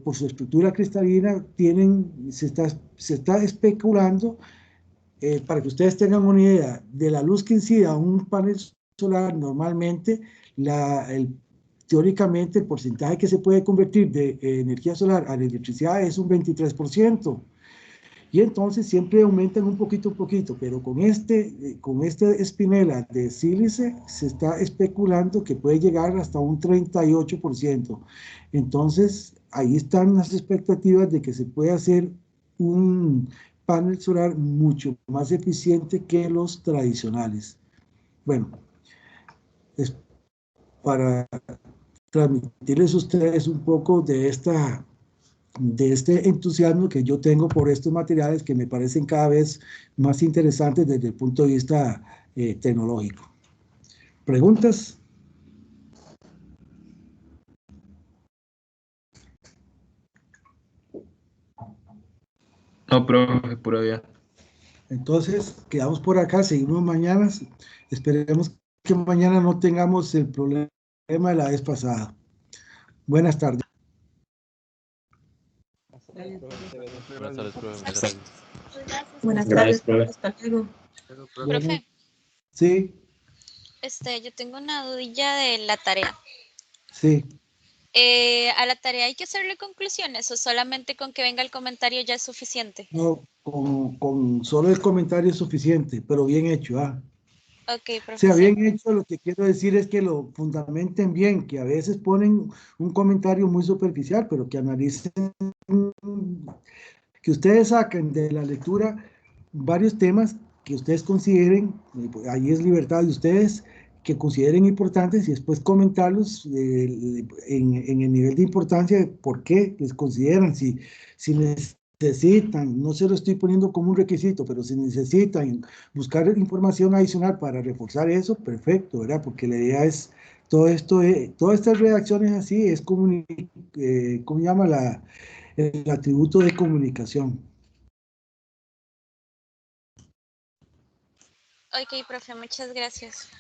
por su estructura cristalina, se está especulando, para que ustedes tengan una idea, de la luz que incide a un panel solar, normalmente, teóricamente, el porcentaje que se puede convertir de energía solar a electricidad es un 23%. Y entonces siempre aumentan un poquito, pero con este espinela de sílice se está especulando que puede llegar hasta un 38%. Entonces, ahí están las expectativas de que se puede hacer un panel solar mucho más eficiente que los tradicionales. Bueno, es para transmitirles a ustedes un poco de este entusiasmo que yo tengo por estos materiales, que me parecen cada vez más interesantes desde el punto de vista tecnológico. ¿Preguntas? No, profe, pura vida. Entonces, quedamos por acá, seguimos mañana. Esperemos que mañana no tengamos el problema de la vez pasada. Buenas tardes. Hasta luego, profe. Buenas tardes, profe. Muchas gracias. Muchas gracias. Buenas Gracias, tardes, profe. hasta luego. Profe, Sí, yo tengo una dudilla de la tarea. sí. ¿A la tarea hay que hacerle conclusiones o solamente con que venga el comentario ya es suficiente? No, con solo el comentario es suficiente, pero bien hecho, ¿ah? Ok, O sea, profesor. bien hecho, lo que quiero decir es que lo fundamenten bien, que a veces ponen un comentario muy superficial, pero que analicen, que ustedes saquen de la lectura varios temas que ustedes consideren, ahí es libertad de ustedes, que consideren importantes, y después comentarlos en el nivel de importancia de por qué les consideran, si necesitan, no se lo estoy poniendo como un requisito, pero si necesitan buscar información adicional para reforzar eso, perfecto, ¿verdad? Porque la idea es, todas estas redacciones así, es ¿cómo se llama el atributo de comunicación? Ok, profe, muchas gracias.